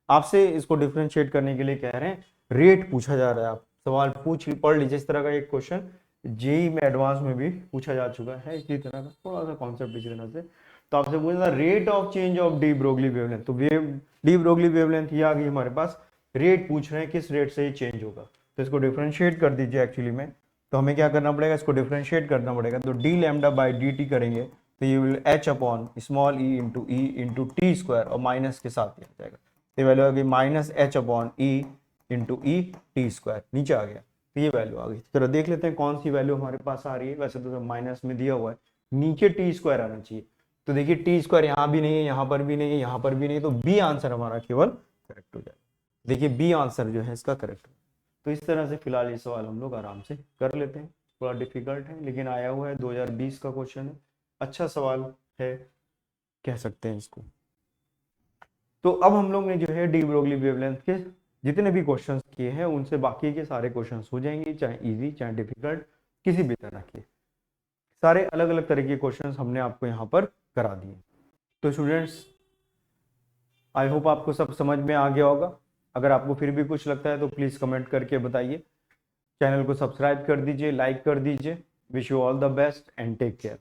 आपसे इसको डिफरेंशिएट करने के लिए कह रहे हैं, रेट पूछा जा रहा है, आप सवाल पढ़ लीजिए, इस तरह का एक क्वेश्चन जेई में एडवांस में भी पूछा जा चुका है इसी तरह का, थोड़ा सा कॉन्सेप्ट इसी तरह से। तो आपसे पूछा rate of change of de Broglie wavelength, तो डी ब्रोगली वेवलेंथ ये आ गई हमारे पास, रेट पूछ रहे हैं किस रेट से ये चेंज होगा, तो इसको डिफरेंशिएट कर दीजिए एक्चुअली में, तो हमें क्या करना पड़ेगा, इसको डिफरेंशिएट करना पड़ेगा, तो D lambda by D T करेंगे, तो ये will H upon small E into T square, और माइनस के साथ ही आ जाएगा, तो वैल्यू आ गई minus H upon E into E T square, नीचे आ गया, तो ये वैल्यू आ गई। चलो देख लेते हैं कौन सी वैल्यू हमारे पास आ रही है, वैसे तो माइनस में दिया हुआ है, नीचे टी स्क्वायर आना चाहिए, तो देखिए टी स्क्वायर यहाँ भी नहीं है, यहाँ पर भी नहीं है, यहाँ पर भी नहीं है, तो बी आंसर हमारा केवल करेक्ट हो जाएगा। देखिए बी आंसर जो है इसका करेक्ट है। तो इस तरह से फिलहाल ये सवाल हम लोग आराम से कर लेते हैं, थोड़ा डिफिकल्ट है लेकिन आया हुआ है, 2020 का क्वेश्चन है, अच्छा सवाल है कह सकते हैं इसको। तो अब हम लोग ने जो है डी ब्रोगली वेवलेंथ के जितने भी क्वेश्चंस किए हैं उनसे बाकी के सारे क्वेश्चंस हो जाएंगे, चाहे इजी चाहे डिफिकल्ट, किसी भी तरह के सारे अलग अलग तरह के क्वेश्चंस हमने आपको यहाँ पर करा दिए। तो स्टूडेंट्स आई होप आपको सब समझ में आ गया होगा, अगर आपको फिर भी कुछ लगता है तो प्लीज़ कमेंट करके बताइए, चैनल को सब्सक्राइब कर दीजिए, लाइक कर दीजिए। Wish you all the best and take care.